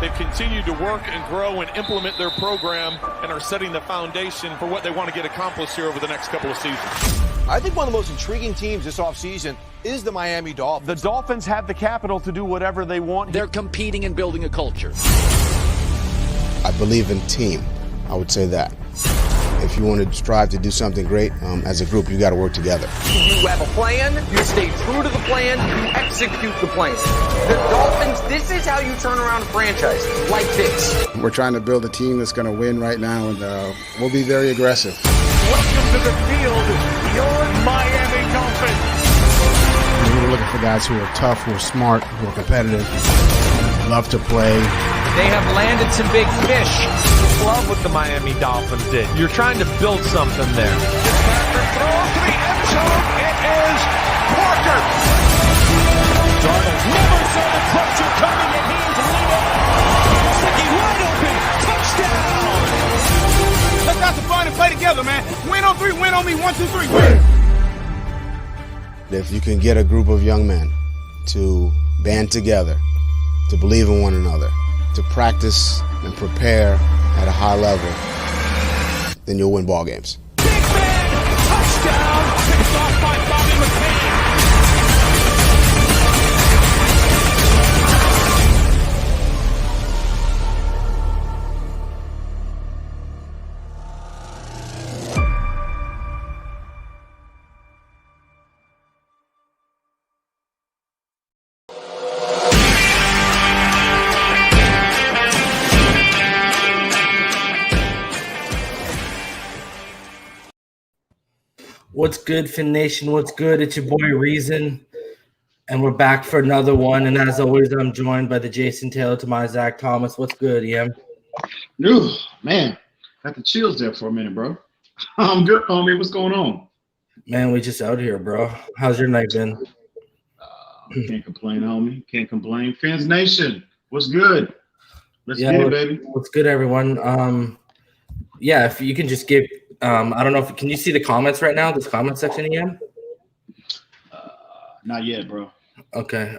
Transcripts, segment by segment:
They've continued to work and grow and implement their program and are setting the foundation for what they want to get accomplished here over the next couple of seasons. I think one of the most intriguing teams this offseason is the Miami Dolphins. The Dolphins have the capital to do whatever they want. They're competing and building a culture. I believe in team. I would say that. If you want to strive to do something great, as a group, you got to work together. You have a plan, you stay true to the plan, you execute the plan. The Dolphins, this is how you turn around a franchise, like this. We're trying to build a team that's going to win right now, and we'll be very aggressive. Welcome to the field, your Miami Dolphins. We're looking for guys who are tough, who are smart, who are competitive, love to play. They have landed some big fish. Love what the Miami Dolphins did. You're trying to build something there. Patrick throws to the end zone. It is Parker. Darnold never saw the pressure coming, and he's leading. Sticky wide open. Touchdown. Let's have some fun and play together, man. Win on three, win on me. 1, 2, 3, win. If you can get a group of young men to band together, to believe in one another, to practice and prepare at a high level, then you'll win ball games. Big man, touchdown, picked off by Bobby McCain. What's good, Fin Nation? What's good? It's your boy Reason, and we're back for another one. And as always, I'm joined by the Jason Taylor to my Zach Thomas. What's good, EM? Ooh, man, got the chills there for a minute, bro. I'm good, homie. What's going on? Man, we just out here, bro. How's your night been? Can't complain, homie. Can't complain. Fins Nation, what's good? Let's get it, baby. What's good, everyone? Yeah, if you can just give. I don't know if can you see the comments right now? This comment section, EM? Not yet, bro. Okay.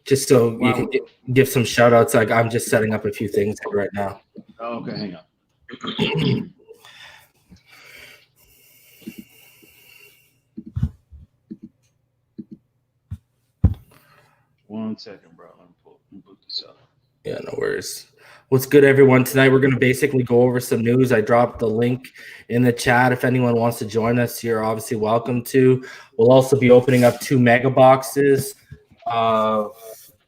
Just so you can give some shout outs. Like I'm just setting up a few things right now. Oh, okay, hang on. 1 second, bro. Let me book this up. Yeah, no worries. What's good, everyone? Tonight we're going to basically go over some news. I dropped the link in the chat. If anyone wants to join us, you're obviously welcome to. We'll also be opening up 2 mega boxes of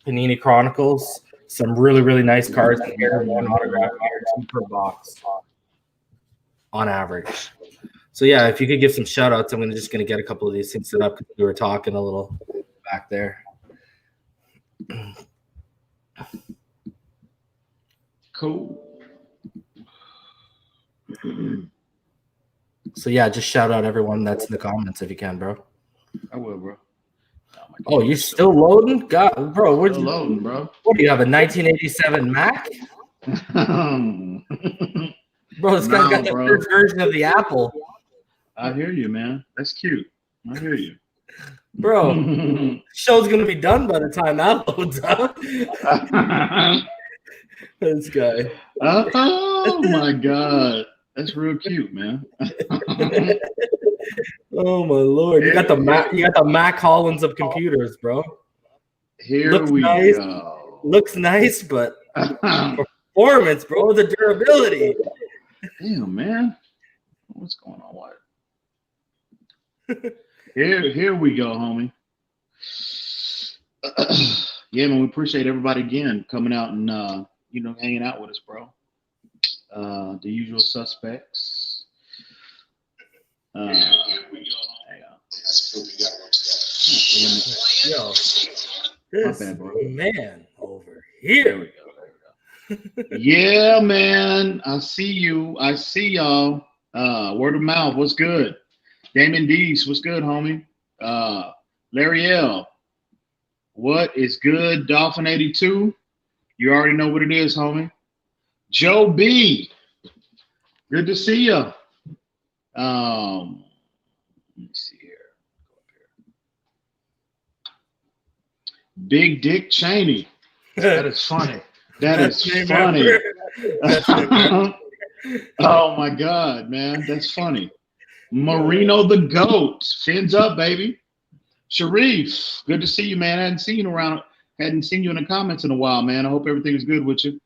Panini Chronicles. Some really, really nice cards in here. 1 autograph here, 2 per box on average. So, yeah, if you could give some shout-outs, I'm just going to get a couple of these things set up because we were talking a little back there. Cool. So, yeah, just shout out everyone that's in the comments if you can, bro. I will, bro. Oh, you're still loading? God, bro, we're still loading, bro. What do you have, a 1987 Mac? Bro, this guy's got the first version of the Apple. I hear you, man. That's cute. I hear you. Bro, show's going to be done by the time that loads up. This guy. Oh my God, that's real cute, man. Oh my Lord, you got the Mac. You got the Mac Hollins of computers, bro. Looks nice. Go. Looks nice, but performance, bro, the durability. Damn, man, what's going on? What? Here we go, homie. Yeah, man, we appreciate everybody again coming out and hanging out with us, bro. The usual suspects. Hang on. Yo, this man over here. There we go. Yeah, man. I see you. I see y'all. Word of mouth. What's good? Damon Dees. What's good, homie? Larry L. What is good? Dolphin 82. You already know what it is, homie. Joe B. Good to see you. Let me see here. Big Dick Cheney. That is funny. That is funny. Oh my God, man, that's funny. Marino the GOAT. Fins up, baby. Sharif, good to see you, man. I hadn't seen you around. Hadn't seen you in the comments in a while, man. I hope everything is good with you.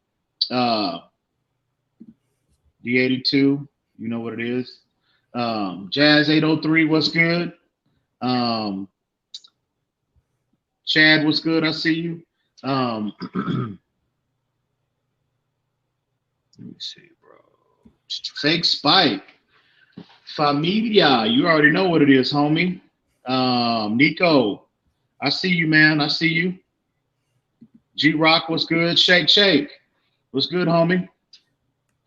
D82, you know what it is. Jazz 803, what's good? Chad, what's good? I see you. Let me see, bro. Fake Spike. Familia, you already know what it is, homie. Nico, I see you, man. I see you. G-Rock, what's good? Shake. What's good, homie?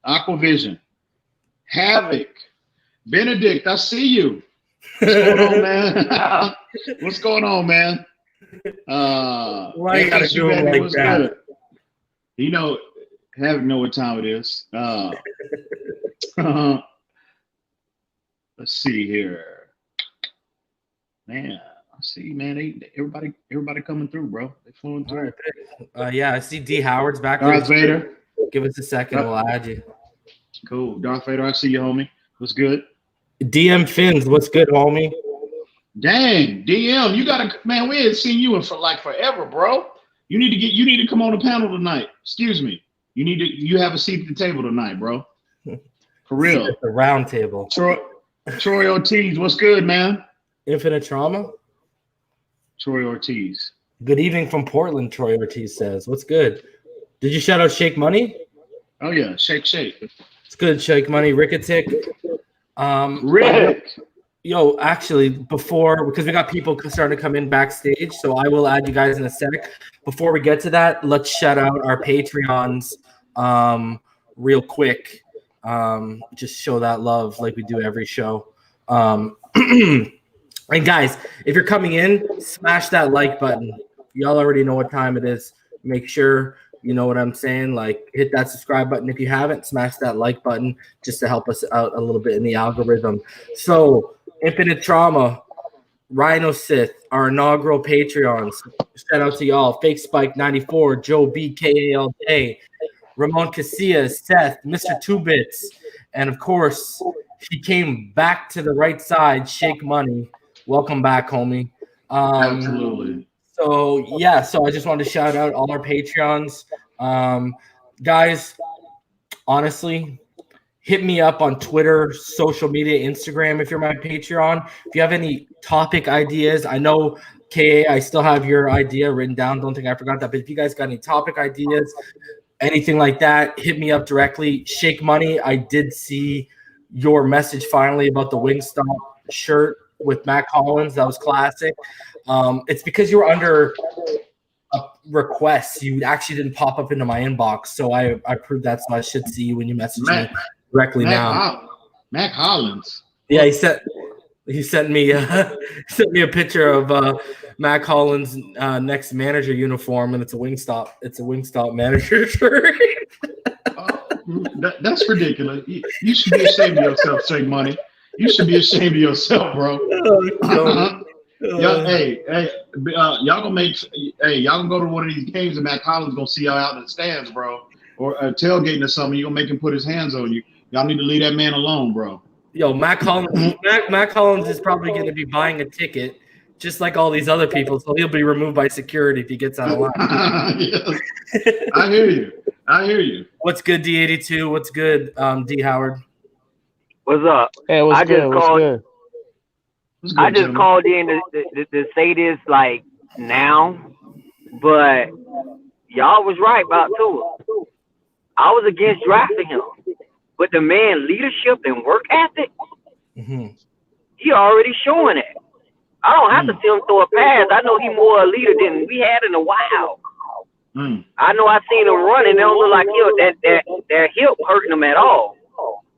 Aquavision. Havoc. Benedict, I see you. What's going on, man? What's going on, man? Why you gotta do it like that? Good? You know, Havoc know what time it is. Let's see here. Man, I see, man. Everybody coming through, bro. They flowing through. Yeah, I see D Howard's back. Darth Vader. Give us a second. We'll add you. Cool. Darth Vader, I see you, homie. What's good? DM Fins, what's good, homie? Dang, DM, you gotta, man. We ain't seen you in for like forever, bro. You need to come on the panel tonight. Excuse me. You have a seat at the table tonight, bro. For real. At the round table. Troy Ortiz, what's good, man? Infinite Trauma. Troy Ortiz. Good evening from Portland, Troy Ortiz says. What's good? Did you shout out Shake Money? Oh yeah, Shake. It's good, Shake Money. Ricketic. Rick. Yo, actually, because we got people starting to come in backstage, so I will add you guys in a sec. Before we get to that, let's shout out our Patreons real quick. Just show that love like we do every show. And guys, if you're coming in, smash that like button. Y'all already know what time it is. Make sure you know what I'm saying. Like, hit that subscribe button if you haven't. Smash that like button just to help us out a little bit in the algorithm. So, Infinite Trauma, Rhino Sith, our inaugural Patreons. Shout out to y'all. Fake Spike 94, Joe BKALJ, Ramon Casillas, Seth, Mr. Two Bits, and of course, he came back to the right side. Shake Money. Welcome back, homie. Absolutely. So I just wanted to shout out all our Patreons. Guys, honestly, hit me up on Twitter, social media, Instagram if you're my Patreon. If you have any topic ideas, I know, KA, I still have your idea written down. Don't think I forgot that. But if you guys got any topic ideas, anything like that, hit me up directly. Shake Money, I did see your message finally about the Wingstop shirt with Matt Collins. That was classic. It's because you were under a request. You actually didn't pop up into my inbox, so I proved that. So I should see you when you message me directly now. Matt Collins. Yeah, he sent me a picture of Matt Collins' next manager uniform, and it's a Wingstop. It's a Wingstop manager shirt. That's ridiculous. You should be ashamed of yourself, Shake Money. You should be ashamed of yourself, bro. Y'all gonna go to one of these games and Matt Collins gonna see y'all out in the stands, bro, or tailgating or something. You gonna make him put his hands on you. Y'all need to leave that man alone, bro. Yo, Matt Collins is probably going to be buying a ticket, just like all these other people. So he'll be removed by security if he gets out of line. Yes. I hear you. What's good, D82? What's good, D Howard? What's up? Hey, what's good? I just called in to say this like now, but y'all was right about Tua. I was against drafting him, but the man leadership and work ethic, he already showing it. I don't have to see him throw a pass. I know he more a leader than we had in a while. I know I seen him run and it don't look like their hip hurting him at all.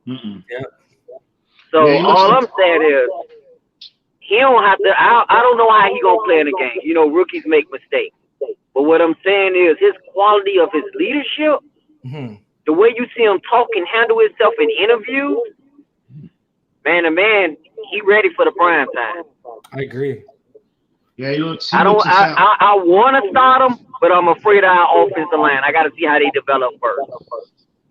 Yeah. So all I'm saying is he don't have to. I don't know how he gonna play in the game. You know, rookies make mistakes. But what I'm saying is his quality of his leadership, the way you see him talk and handle himself in interviews, man, he ready for the prime time. I agree. Yeah, he looks. I want to start him, but I'm afraid of our offensive line. I got to see how they develop first.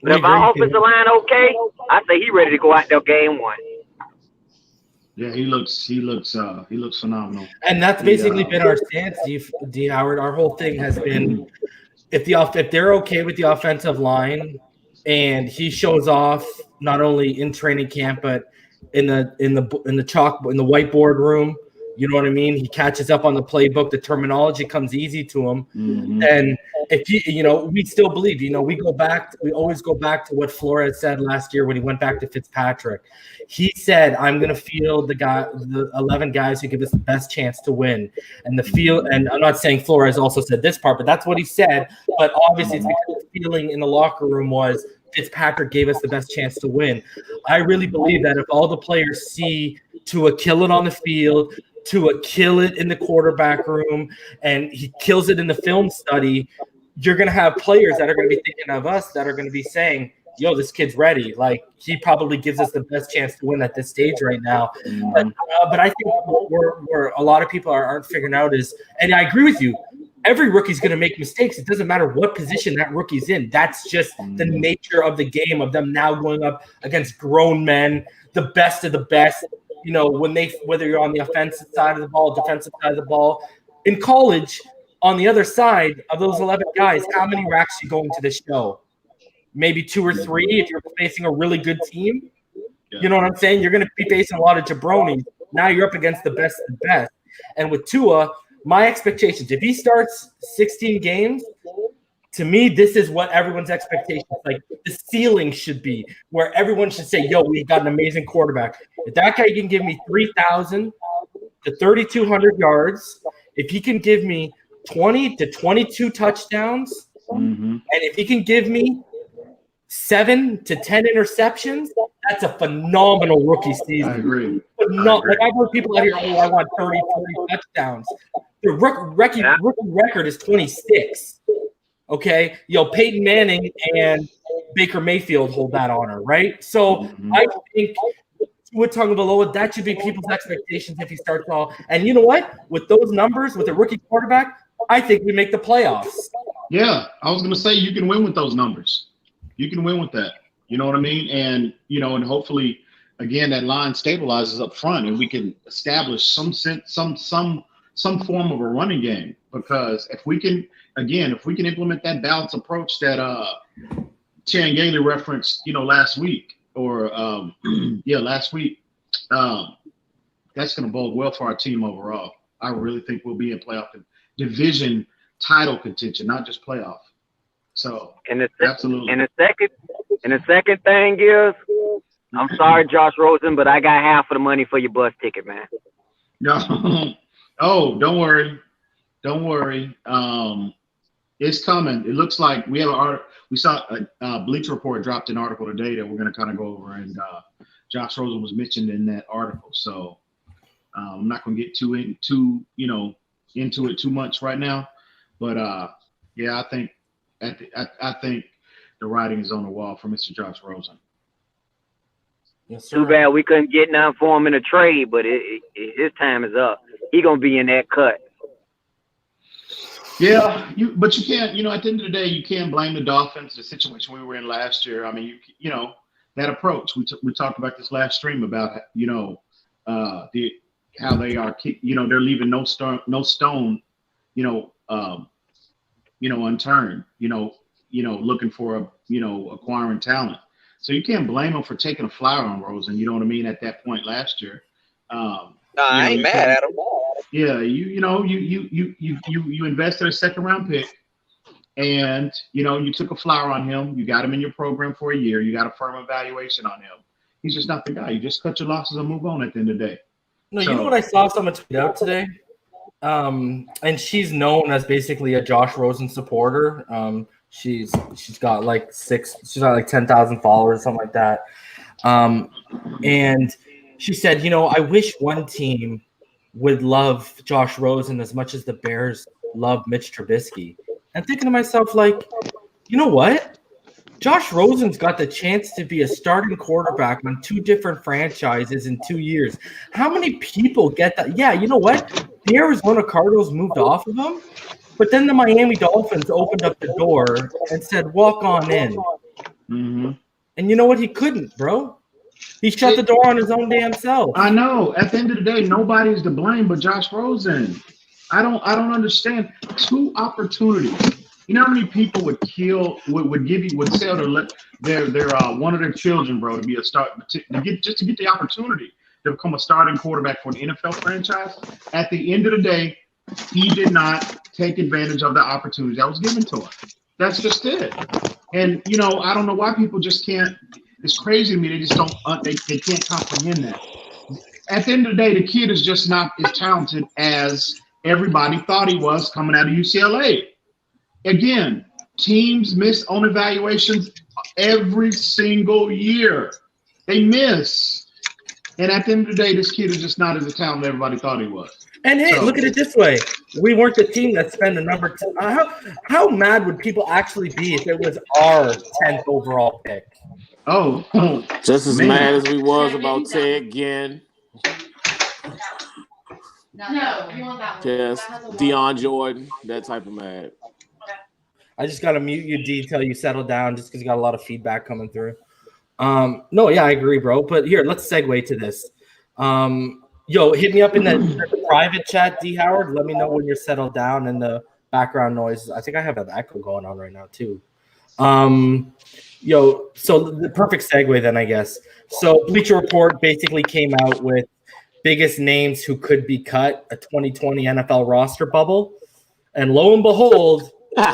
But if our offensive line okay, I say he ready to go out there game one. Yeah, he looks phenomenal. And that's basically been our stance, D. Howard. Our whole thing has been if they're okay with the offensive line and he shows off not only in training camp but in the whiteboard room, you know what I mean? He catches up on the playbook. The terminology comes easy to him. Mm-hmm. And if we still believe, we always go back to what Flores said last year when he went back to Fitzpatrick. He said, I'm going to field the 11 guys who give us the best chance to win. And and I'm not saying Flores also said this part, but that's what he said. But obviously it's because the feeling in the locker room was Fitzpatrick gave us the best chance to win. I really believe that if all the players see Tua kill it on the field, Tua kill it in the quarterback room, and he kills it in the film study, you're going to have players that are going to be thinking of us that are going to be saying, yo, this kid's ready. Like, he probably gives us the best chance to win at this stage right now. But I think where a lot of people aren't figuring out is, and I agree with you, every rookie's going to make mistakes. It doesn't matter what position that rookie's in. That's just the nature of the game, of them now going up against grown men, the best of the best. Whether you're on the offensive side of the ball, defensive side of the ball. In college, on the other side of those 11 guys, how many racks you going to the show? Maybe 2 or 3 if you're facing a really good team. Yeah. You know what I'm saying? You're going to be facing a lot of jabronis. Now you're up against the best of the best. And with Tua, my expectations, if he starts 16 games, to me, this is what everyone's expectations, like the ceiling should be, where everyone should say, yo, we've got an amazing quarterback. If that guy can give me 3,000 to 3,200 yards, if he can give me 20 to 22 touchdowns, and if he can give me 7 to 10 interceptions, that's a phenomenal rookie season. I agree. Like, I've heard people out here, I want 30 touchdowns. The rookie record is 26. Okay, Peyton Manning and Baker Mayfield hold that honor, right? So I think with Tagovailoa, that should be people's expectations if he starts all. And you know what? With those numbers, with a rookie quarterback, I think we make the playoffs. Yeah, I was going to say you can win with those numbers. You can win with that. You know what I mean? And and hopefully, again, that line stabilizes up front, and we can establish some form of a running game. Because if we can implement that balanced approach that Chan Gailey referenced, last week, that's going to bode well for our team overall. I really think we'll be in playoff and division title contention, not just playoff. So absolutely. And the second thing is, I'm sorry, Josh Rosen, but I got half of the money for your bus ticket, man. No, don't worry. Don't worry. It's coming. It looks like we saw a Bleacher Report dropped an article today that we're going to kind of go over, and Josh Rosen was mentioned in that article. So I'm not going to get into it too much right now, but I think I think the writing is on the wall for Mr. Josh Rosen. Yes, sir. Too bad we couldn't get none for him in a trade, but his time is up. He gonna be in that cut. Yeah, but you can't. At the end of the day, you can't blame the Dolphins. The situation we were in last year. I mean, that approach. We talked about this last stream about how they are. They're leaving no stone. Unturned. Looking for acquiring talent. So you can't blame them for taking a flyer on Rosen. You know what I mean? At that point last year. I ain't mad at him. Yeah, you invested a second round pick, and you took a flyer on him. You got him in your program for a year. You got a firm evaluation on him. He's just not the guy. You just cut your losses and move on at the end of the day. No, you know what I saw someone tweet out today? And she's known as basically a Josh Rosen supporter. She's got like 10,000 followers, something like that. And she said, I wish one team would love Josh Rosen as much as the Bears love Mitch Trubisky. And thinking to myself, like, you know what? Josh Rosen's got the chance to be a starting quarterback on 2 different franchises in 2 years. How many people get that? Yeah, you know what? The Arizona Cardinals moved off of him, But then the Miami Dolphins opened up the door and said, walk on in. Mm-hmm. And you know what? He couldn't, bro. He shut the door on his own damn self. I know. At the end of the day, nobody's to blame but Josh Rosen. I don't understand. 2 opportunities. You know how many people would sell their one of their children, bro, to be a start to get the opportunity to become a starting quarterback for an NFL franchise? At the end of the day, he did not take advantage of the opportunity that was given to him. That's just it. And I don't know why people just can't. It's crazy to me. They just don't. They can't comprehend that. At the end of the day, the kid is just not as talented as everybody thought he was coming out of UCLA. Again, teams miss on evaluations every single year. They miss. And at the end of the day, this kid is just not as talented as everybody thought he was. And hey, look at it this way. We weren't the team that spent the number 10. How mad would people actually be if it was our 10th overall pick? Oh. Just as mad as we was about Ted Ginn. No, you want that one. Yes, Deion Jordan, that type of mad. I just got to mute you, D, till you settle down just because you got a lot of feedback coming through. No, yeah, I agree, bro. But here, let's segue to this. Yo, hit me up in the private chat, D Howard. Let me know when you're settled down and the background noise. I think I have an echo going on right now, too. Yo, so the perfect segue then, I guess. So Bleacher Report basically came out with biggest names who could be cut, a 2020 NFL roster bubble. And lo and behold, number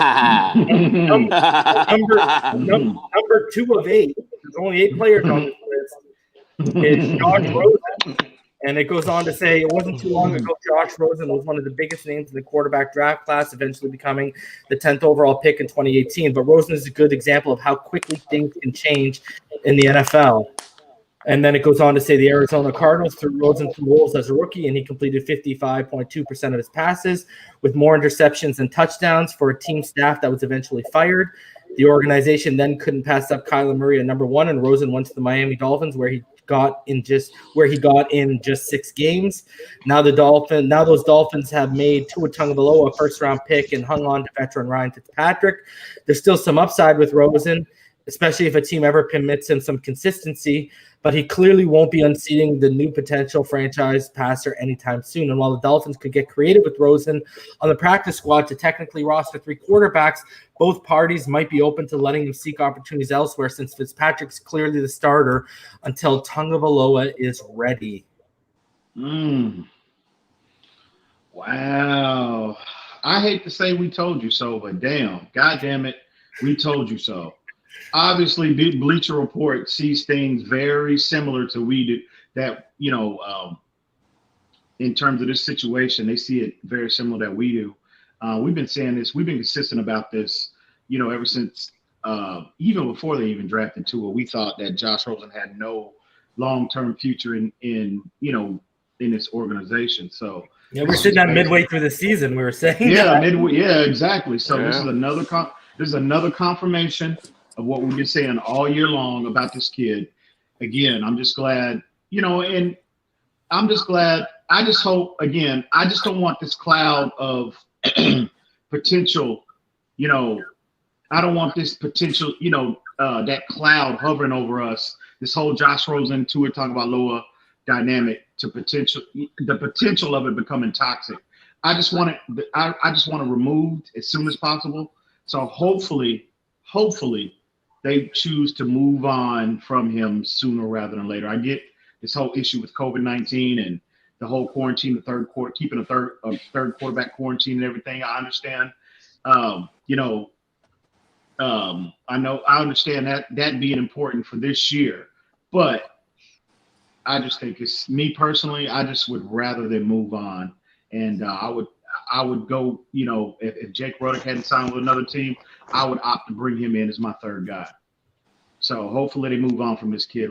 2 of 8, there's only 8 players on this list, is Josh Rosen. And it goes on to say it wasn't too long ago Josh Rosen was one of the biggest names in the quarterback draft class, eventually becoming the 10th overall pick in 2018. But Rosen is a good example of how quickly things can change in the NFL. And then it goes on to say the Arizona Cardinals threw Rosen through wolves as a rookie, and he completed 55.2% of his passes with more interceptions than touchdowns for a team staff that was eventually fired. The organization then couldn't pass up Kyler Murray at number 1, and Rosen went to the Miami Dolphins where he got in just 6 games. Now those Dolphins have made Tua Tagovailoa a first-round pick and hung on to veteran Ryan Fitzpatrick. There's still some upside with Rosen, especially if a team ever permits him some consistency, but he clearly won't be unseating the new potential franchise passer anytime soon. And while the Dolphins could get creative with Rosen on the practice squad to technically roster 3 quarterbacks, both parties might be open to letting him seek opportunities elsewhere since Fitzpatrick's clearly the starter until Tagovailoa is ready. Wow. I hate to say we told you so, but damn, God damn it, we told you so. Obviously, Bleacher Report sees things very similar to we do. That in terms of this situation, they see it very similar that we do. We've been saying this. We've been consistent about this. Ever since even before they even drafted Tua, we thought that Josh Rosen had no long-term future in this organization. So yeah, we're sitting at midway through the season. We were saying midway. Yeah, exactly. So this is another confirmation of what we've been saying all year long about this kid. Again, I'm just glad, and I'm just glad. I just hope, again, I just don't want this cloud of potential, I don't want this potential, that cloud hovering over us, this whole Josh Rosen, Tua Tagovailoa dynamic the potential of it becoming toxic. I just want it, I just want it removed as soon as possible. So hopefully they choose to move on from him sooner rather than later. I get this whole issue with COVID-19 and the whole quarantine, keeping a third quarterback quarantine and everything. I understand. I understand that being important for this year, but I just think it's me personally. I just would rather them move on, and I would go. If Jake Ruddock hadn't signed with another team, I would opt to bring him in as my third guy. So hopefully they move on from this kid,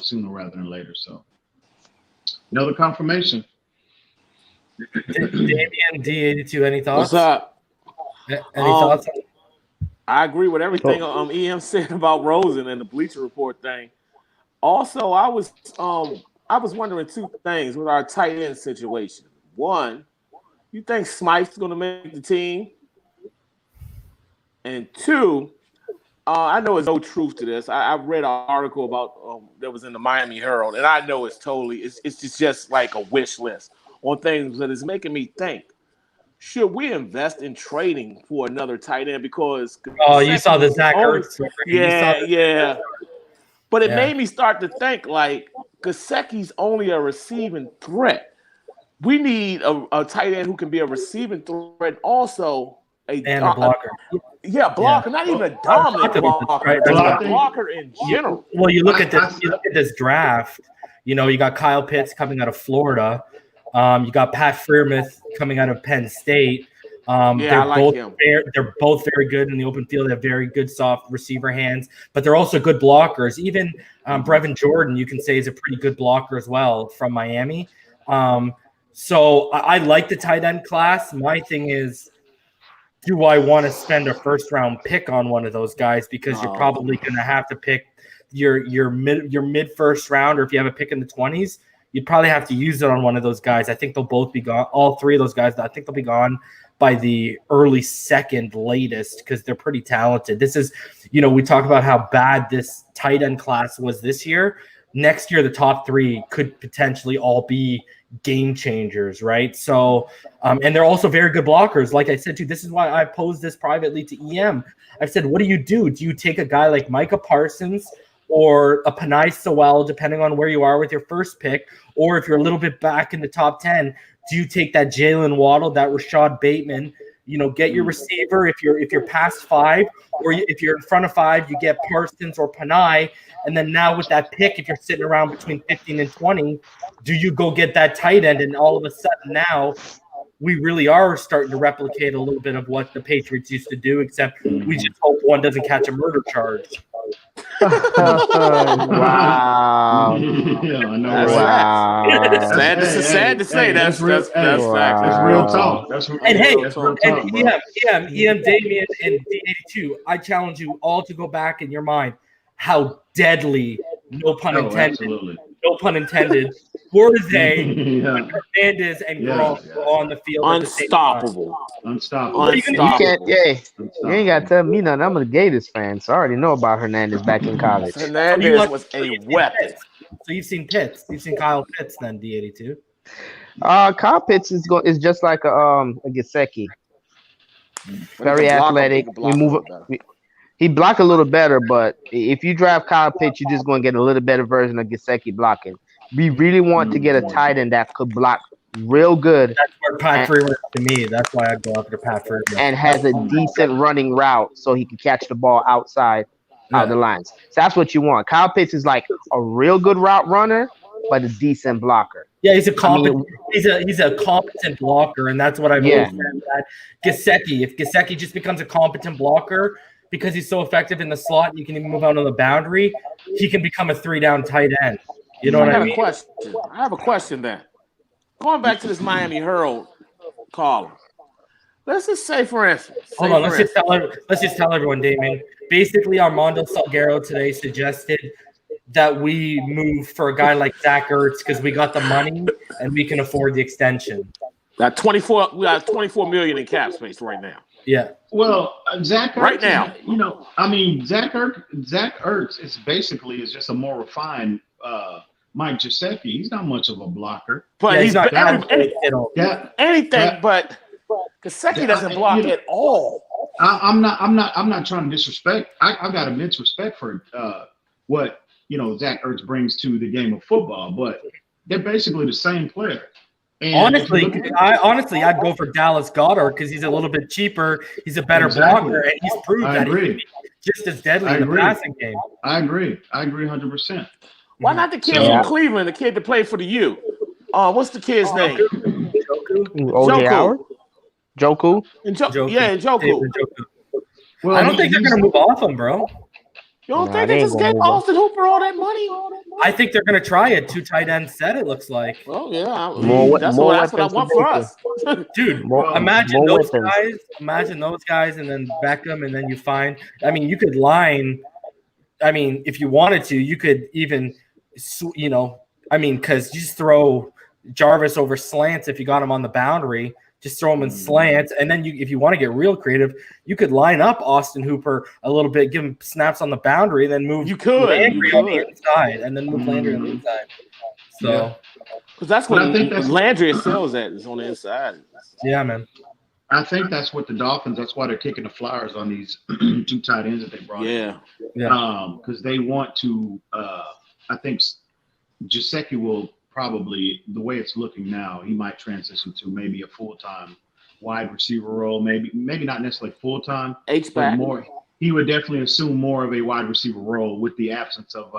sooner rather than later. So another confirmation. Damian D82, any thoughts? What's up? Any thoughts? I agree with everything EM said about Rosen and the Bleacher Report thing. Also, I was wondering 2 things with our tight end situation. One, you think Smythe's going to make the team? And two, I know there's no truth to this. I read an article about that was in the Miami Herald, and I know it's just like a wish list on things that is making me think. Should we invest in trading for another tight end? Because you saw the Zach Ertz. Yeah. But it made me start to think like Gesicki's only a receiving threat. We need a tight end who can be a receiving threat, also a blocker. Blocker, not even a dominant blocker, just a blocker in general. Well, you look at this. You look at this draft. You know, you got Kyle Pitts coming out of Florida. You got Pat Freiermuth coming out of Penn State. They're both very good in the open field. They have very good soft receiver hands, but they're also good blockers. Even Brevin Jordan, you can say, is a pretty good blocker as well from Miami. So I like the tight end class. My thing is, do I want to spend a first-round pick on one of those guys? Because you're probably going to have to pick your mid first round, or if you have a pick in the 20s, you'd probably have to use it on one of those guys. I think they'll both be gone. All three of those guys, I think they'll be gone by the early second latest because they're pretty talented. This is, we talk about how bad this tight end class was this year. Next year, the top three could potentially all be game changers, right? So, and they're also very good blockers. Like I said, too, this is why I posed this privately to EM. I've said, what do you do? Do you take a guy like Micah Parsons or a Panay Sewell, depending on where you are with your first pick, or if you're a little bit back in the top 10, do you take that Jalen Waddle, that Rashad Bateman, get your receiver if you're past 5, or if you're in front of 5, you get Parsons or Panay. And then now with that pick, if you're sitting around between 15 and 20, do you go get that tight end? And all of a sudden now we really are starting to replicate a little bit of what the Patriots used to do, except we just hope one doesn't catch a murder charge. Wow. Sad to say. That's fact. That's real talk. EM, Damien, and D82, I challenge you all to go back in your mind how deadly, no pun intended, were they when Hernandez and Gronk were on the field? Unstoppable. You ain't got to tell me nothing. I'm a Gators fan, so I already know about Hernandez back in college. Hernandez was a weapon. So you've seen Pitts. You've seen Kyle Pitts then, D82. Kyle Pitts is just like a Gesicki. Very athletic. He block a little better, but if you draft Kyle Pitts, you're just going to get a little better version of Gesicki blocking. We really want to get a tight end that could block real good. That's where Pat Freiermuth to me. That's why I go after Pat Freiermuth. And has a decent running route so he can catch the ball outside the lines. So that's what you want. Kyle Pitts is like a real good route runner, but a decent blocker. Yeah, he's a competent. He's a competent blocker, and that's what I've always said. That Gesicki, if Gesicki just becomes a competent blocker because he's so effective in the slot, and you can even move out on the boundary, he can become a 3-down tight end. You know what I mean? I have a question then. Going back to this Miami Herald column. Let's just say, for instance. Hold on. Let's just tell everyone, Damon. Basically, Armando Salguero today suggested that we move for a guy like Zach Ertz because we got the money and we can afford the extension. We got $24 million in cap space right now. Yeah. Well, Zach Ertz, right now, Zach Ertz is just a more refined Mike Gesicki. He's not much of a blocker, but he's not anything. But Gesicki doesn't block at all. I'm not trying to disrespect. I've got immense respect for what Zach Ertz brings to the game of football, but they're basically the same player. And I'd go for Dallas Goedert because he's a little bit cheaper. He's a better blocker, and he's proved that he can be just as deadly in the passing game. I agree 100%. Why not the kid from Cleveland, the kid that played for the U? What's the kid's name? O.J. Howard? Joku? Njoku. Well, I don't think they're going to move off him, bro. You don't think they just gave Austin Hooper all that money? I think they're going to try a 2 tight end set, it looks like. Oh, yeah. That's what I want for us. Dude, imagine those guys. Imagine those guys and then Beckham, and then you find – I mean, you could line – I mean, if you wanted to, you could even – because you just throw Jarvis over slants if you got him on the boundary just throw him in slants. And then if you want to get real creative, you could line up Austin Hooper a little bit, give him snaps on the boundary, and then move Landry on the inside, and then move Landry on the inside. So, because that's what Landry excels at, is on the inside. Yeah, man. I think that's what the Dolphins. That's why they're kicking the Flyers on these 2 tight ends that they brought in. Because they want to. I think Gesicki will probably, the way it's looking now, he might transition to maybe a full-time wide receiver role. Maybe not necessarily full-time. H-back. More. He would definitely assume more of a wide receiver role with the absence of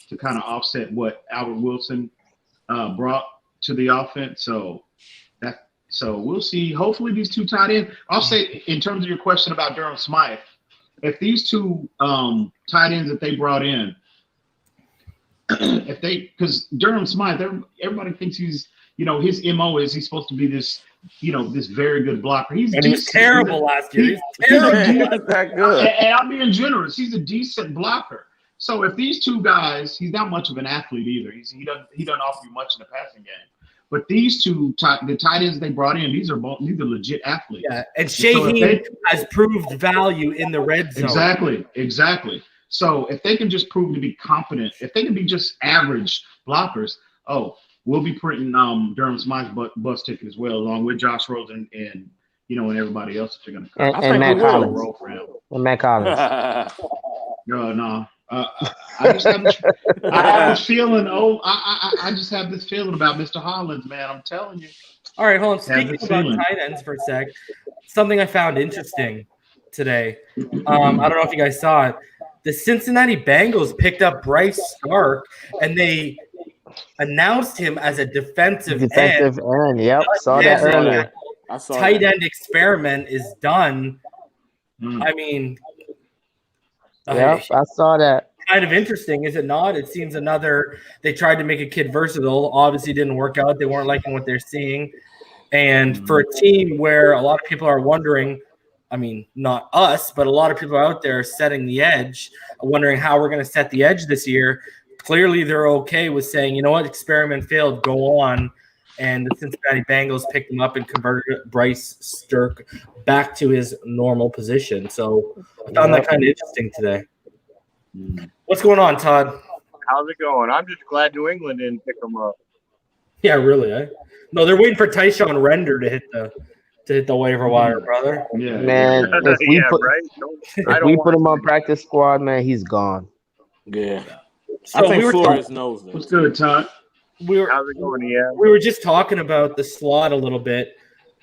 to kind of offset what Albert Wilson brought to the offense. So we'll see. Hopefully these 2 tight ends. I'll say, in terms of your question about Durham Smythe, if these 2 tight ends that they brought in, because Durham Smythe, everybody thinks he's, his MO is he's supposed to be this, this very good blocker. He was terrible last year. He's terrible. That good. And I'm being generous. He's a decent blocker. So if these 2 guys, he's not much of an athlete either. He doesn't offer you much in the passing game. But these 2 the tight ends they brought in, these are legit athletes. Yeah, and Shaheen has proved value in the red zone. Exactly. So if they can just prove to be competent, if they can be just average blockers, we'll be printing Durham Smythe's bus ticket as well, along with Josh Rosen and everybody else that they're going to come. And Matt Collins. And Matt Collins. No. I just have this feeling. I just have this feeling about Mr. Hollins, man. I'm telling you. All right, hold on. Speaking about tight ends for a sec, something I found interesting today. I don't know if you guys saw it. The Cincinnati Bengals picked up Bryce Stark, and they announced him as a defensive end. Yep, saw that earlier. Tight end experiment is done. I mean, I saw that. Kind of interesting, is it not? It seems they tried to make a kid versatile. Obviously didn't work out. They weren't liking what they're seeing. And for a team where a lot of people are wondering, I mean, not us, but a lot of people out there setting the edge, wondering how we're going to set the edge this year. Clearly they're okay with saying, you know what, experiment failed, go on. And the Cincinnati Bengals picked him up and converted Bryce Stark back to his normal position. So I found that kind of interesting today. What's going on, Todd? How's it going? I'm just glad New England didn't pick him up. Yeah, really, eh? No, they're waiting for Tyshawn Render to hit the waiver wire, brother. Yeah, man. If we put him on practice squad, man, he's gone. Yeah. So I think Flores knows that. What's good, Todd? How's it going? Yeah. We were just talking about the slot a little bit,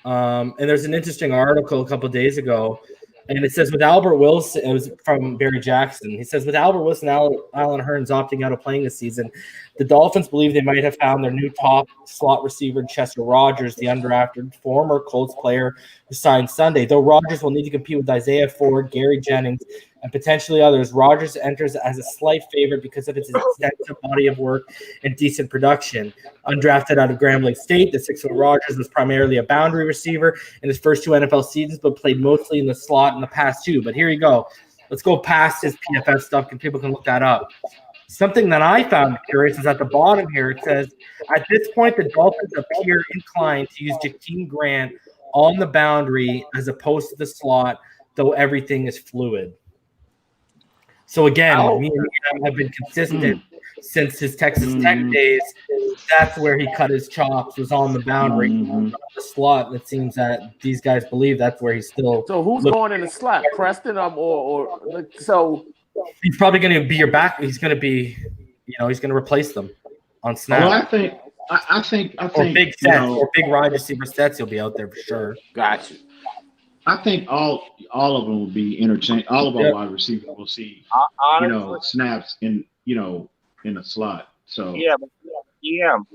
and there's an interesting article a couple of days ago. And it says with Albert Wilson, it was from Barry Jackson. He says with Albert Wilson and Alan Hearns opting out of playing this season, the Dolphins believe they might have found their new top slot receiver, Chester Rogers, the undrafted former Colts player who signed Sunday. Though Rogers will need to compete with Isaiah Ford, Gary Jennings, and potentially others, Rogers enters as a slight favorite because of its extensive body of work and decent production. Undrafted out of Grand Lake State, the 6-foot Rogers was primarily a boundary receiver in his first 2 NFL seasons, but played mostly in the slot in the past 2. But here you go. Let's go past his PFF stuff, and people can look that up. Something that I found curious is at the bottom here, it says, at this point, the Dolphins appear inclined to use Jakeem Grant on the boundary as opposed to the slot, though everything is fluid. So again, me and him have been consistent since his Texas Tech days. That's where he cut his chops, was on the boundary, the slot. And it seems that these guys believe that's where he's still. So who's going in the slot? Preston or so? He's probably going to be your back. He's going to be, he's going to replace them on snap. Well, I think or big sets or big wide receiver sets. He'll be out there for sure. Gotcha. I think all of them will be interchanged. All of our wide receivers will see, snaps in the slot. So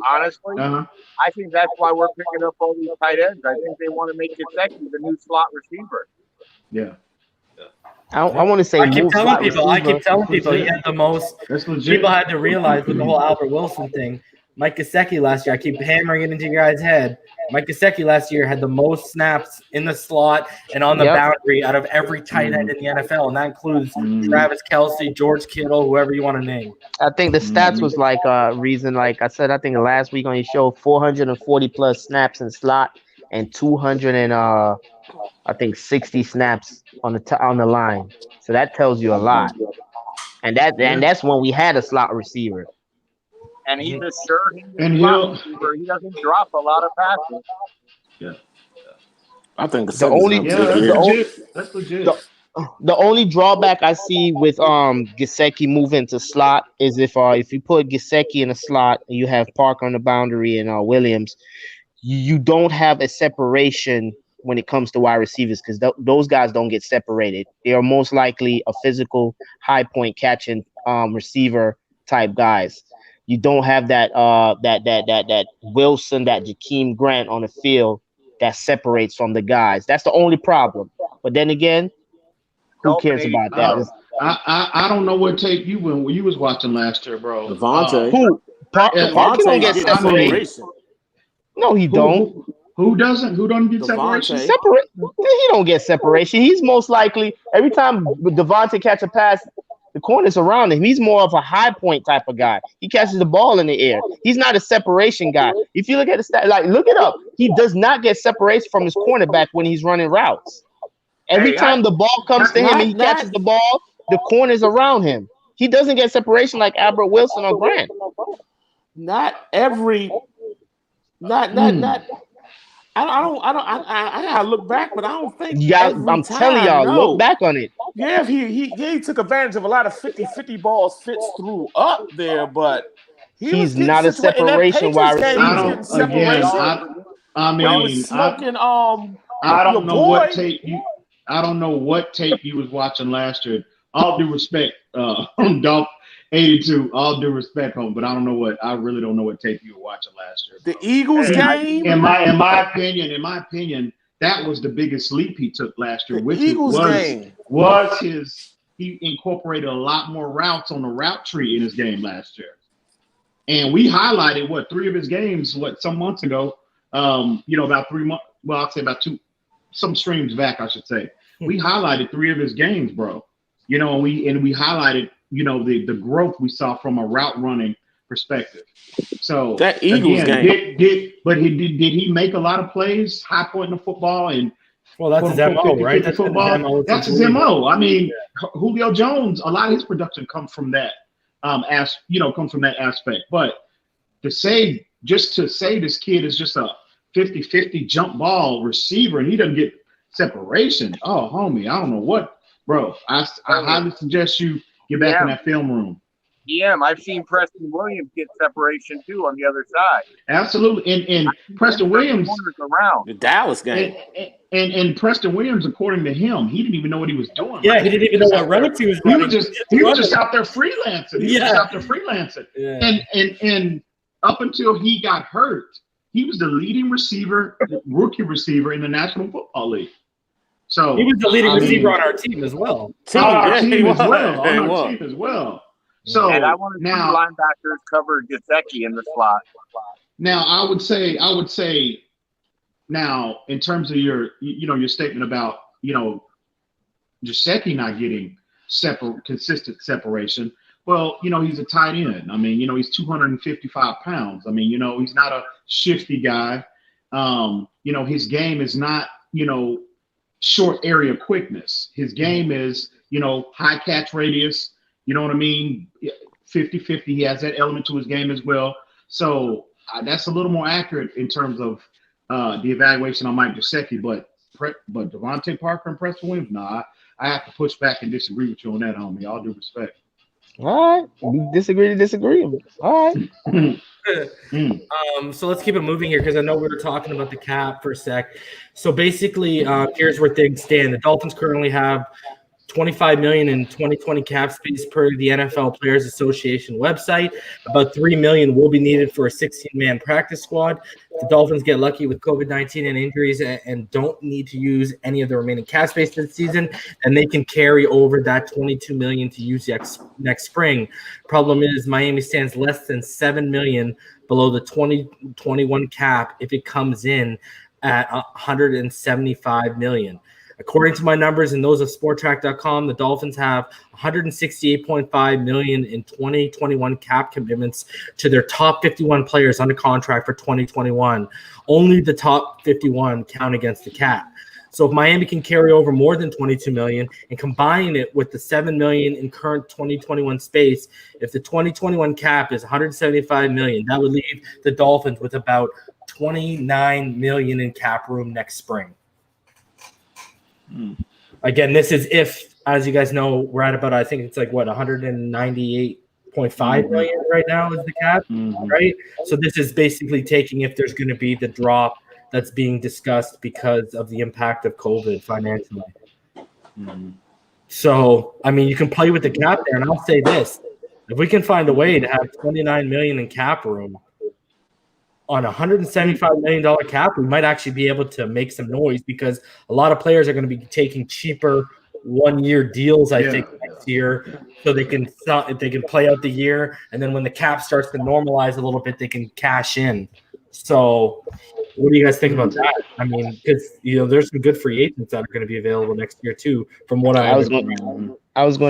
honestly, I think that's why we're picking up all these tight ends. I think they want to make Gesicki the new slot receiver. Yeah. I want to say. I keep telling people he had the most. People had to realize with the whole Albert Wilson thing. Mike Gesicki last year, I keep hammering it into your guys' head. Mike Gesicki last year had the most snaps in the slot and on the boundary out of every tight end in the NFL, and that includes Travis Kelce, George Kittle, whoever you want to name. I think the stats was like a reason, like I said, I think last week on your show, 440 plus snaps in slot. and 200 and I think 60 snaps on the line. So that tells you a lot. And that's when we had a slot receiver. And he's a sure and slot receiver. He doesn't drop a lot of passes. Yeah. I think that's legit. The only drawback I see with Gesicki moving to slot is if you put Gesicki in a slot and you have Parker on the boundary and Williams, you don't have a separation when it comes to wide receivers because those guys don't get separated. They are most likely a physical, high point catching receiver type guys. You don't have that Wilson, that Jakeem Grant on the field that separates from the guys. That's the only problem. But then again, who cares about that? I don't know what tape you when you was watching last year, bro. Devontae. Parker don't get separated. No, he don't. Who doesn't? Who don't get separation? He don't get separation. He's most likely every time Devontae catch a pass, the corner's around him. He's more of a high point type of guy. He catches the ball in the air. He's not a separation guy. If you look at the stat, look it up. He does not get separation from his cornerback when he's running routes. Every time the ball comes to him and he catches the ball, the corner's around him. He doesn't get separation like Albert Wilson or Grant. Not every. I gotta look back, but I don't think. I'm telling y'all, look back on it. Yeah, he took advantage of a lot of 50-50 balls fits through up there, but he's not a separation wide receiver. I don't know what tape you. I don't know what tape you was watching last year. All due respect, Dolph 82. All due respect, home, but I really don't know what tape you were watching last year. Bro. The Eagles game. In my opinion, that was the biggest leap he took last year. Which he incorporated a lot more routes on the route tree in his game last year, and we highlighted 3 of his games some months ago. About 3 months. Well, I'll say about 2. Some streams back, I should say. We highlighted 3 of his games, bro. And we highlighted, the growth we saw from a route running perspective. So that Eagles game, did he make a lot of plays, high point in the football, and that's his MO, right? That's his MO. I mean, Julio Jones, a lot of his production comes from that, comes from that aspect. But to say this kid is just a 50-50 jump ball receiver and he doesn't get separation. Oh, homie, I don't know what, bro. I highly suggest you get back in that film room. Yeah, I've seen Preston Williams get separation too on the other side. Absolutely, and Preston Williams around the Dallas game, and Preston Williams, according to him, he didn't even know what he was doing. Yeah, he didn't even know what routes he was running. He was just out there freelancing. Yeah. And up until he got hurt, he was the leading rookie receiver in the National Football League. So he was the leading receiver on our team as well. On our team as well. So and I want to see linebackers cover Gesicki in the slot. Now I would say now in terms of your statement about Gesicki not getting consistent separation. Well, he's a tight end. I mean, he's 255 pounds. I mean, he's not a shifty guy. His game is not, short area quickness. His game is, high catch radius. You know what I mean? 50-50. He has that element to his game as well. So that's a little more accurate in terms of the evaluation on Mike Gesicki. But Devontae Parker and Preston Williams, I have to push back and disagree with you on that, homie. All due respect. All right. We disagree to disagree. All right. So let's keep it moving here because I know we were talking about the cap for a sec. So basically, here's where things stand. The Dolphins currently have $25 million in 2020 cap space per the NFL Players Association website. About $3 million will be needed for a 16-man practice squad. If the Dolphins get lucky with COVID-19 and injuries and don't need to use any of the remaining cap space this season, and they can carry over that $22 million to use next spring. Problem is, Miami stands less than $7 million below the 2021 cap if it comes in at $175 million. According to my numbers and those of Sportrack.com, the Dolphins have $168.5 million in 2021 cap commitments to their top 51 players under contract for 2021. Only the top 51 count against the cap. So if Miami can carry over more than $22 million and combine it with the $7 million in current 2021 space, if the 2021 cap is $175 million, that would leave the Dolphins with about $29 million in cap room next spring. Again, this is if, as you guys know, we're at about, I think it's like what, 198.5 million right now is the cap, right? So this is basically taking if there's going to be the drop that's being discussed because of the impact of COVID financially. So, I mean, you can play with the cap there, and I'll say this. If we can find a way to have $29 million in cap room on a $175 million cap, we might actually be able to make some noise because a lot of players are going to be taking cheaper one-year deals, I think, next year, so they can play out the year, and then when the cap starts to normalize a little bit, they can cash in. So what do you guys think about that? I mean, because there's some good free agents that are going to be available next year too. From what I was going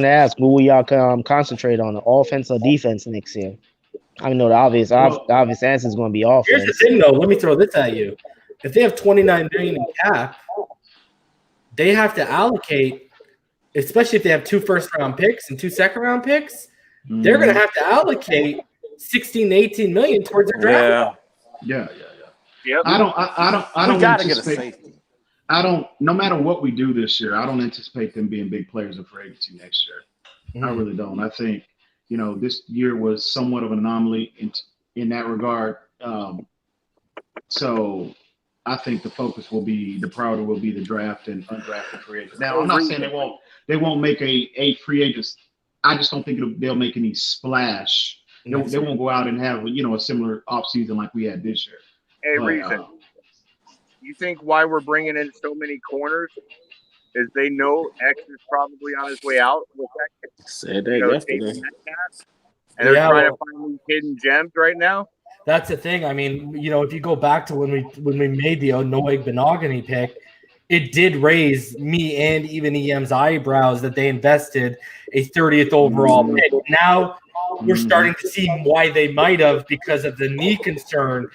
to ask, what will y'all concentrate on, the offense or defense next year? I know the obvious answer is going to be offense. Here's the thing, though. Let me throw this at you. If they have $29 million in cap, they have to allocate, especially if they have 2 first-round picks and 2 second-round picks. They're going to have to allocate $16 to $18 million towards their draft. Yeah. Yep. I don't gotta get a anticipate. safety. No matter what we do this year, I don't anticipate them being big players in free agency next year. I really don't. I think, this year was somewhat of an anomaly in that regard. So I think the priority will be the draft and undrafted free agents. Now, I'm not saying they won't make a free agent. I just don't think they'll make any splash. They won't go out and have, a similar offseason like we had this year. Hey, Reason, you think why we're bringing in so many corners is they know X is probably on his way out with that? Said that yesterday. And they're trying to find these hidden gems right now? That's the thing. I mean, if you go back to when we made the Noah Benogany pick, it did raise me and even EM's eyebrows that they invested a 30th overall pick. Now we're starting to see why they might have because of the knee concern.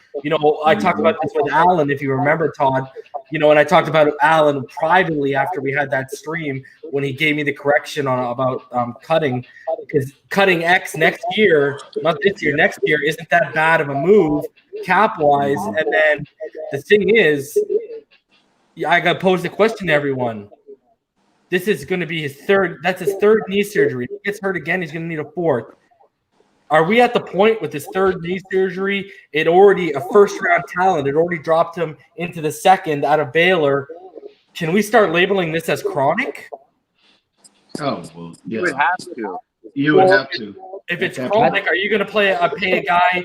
I talked about this with Alan, if you remember, Todd, and I talked about Alan privately after we had that stream when he gave me the correction about cutting, because cutting X next year, not this year, next year, isn't that bad of a move cap-wise. And then the thing is, I got to pose the question to everyone. This is going to be his third knee surgery. If he gets hurt again, he's going to need a 4th. Are we at the point with his 3rd knee surgery? A first-round talent. It already dropped him into the 2nd out of Baylor. Can we start labeling this as chronic? Oh, well, yeah. You would have to. You would have to. If it's chronic, are you going to pay a guy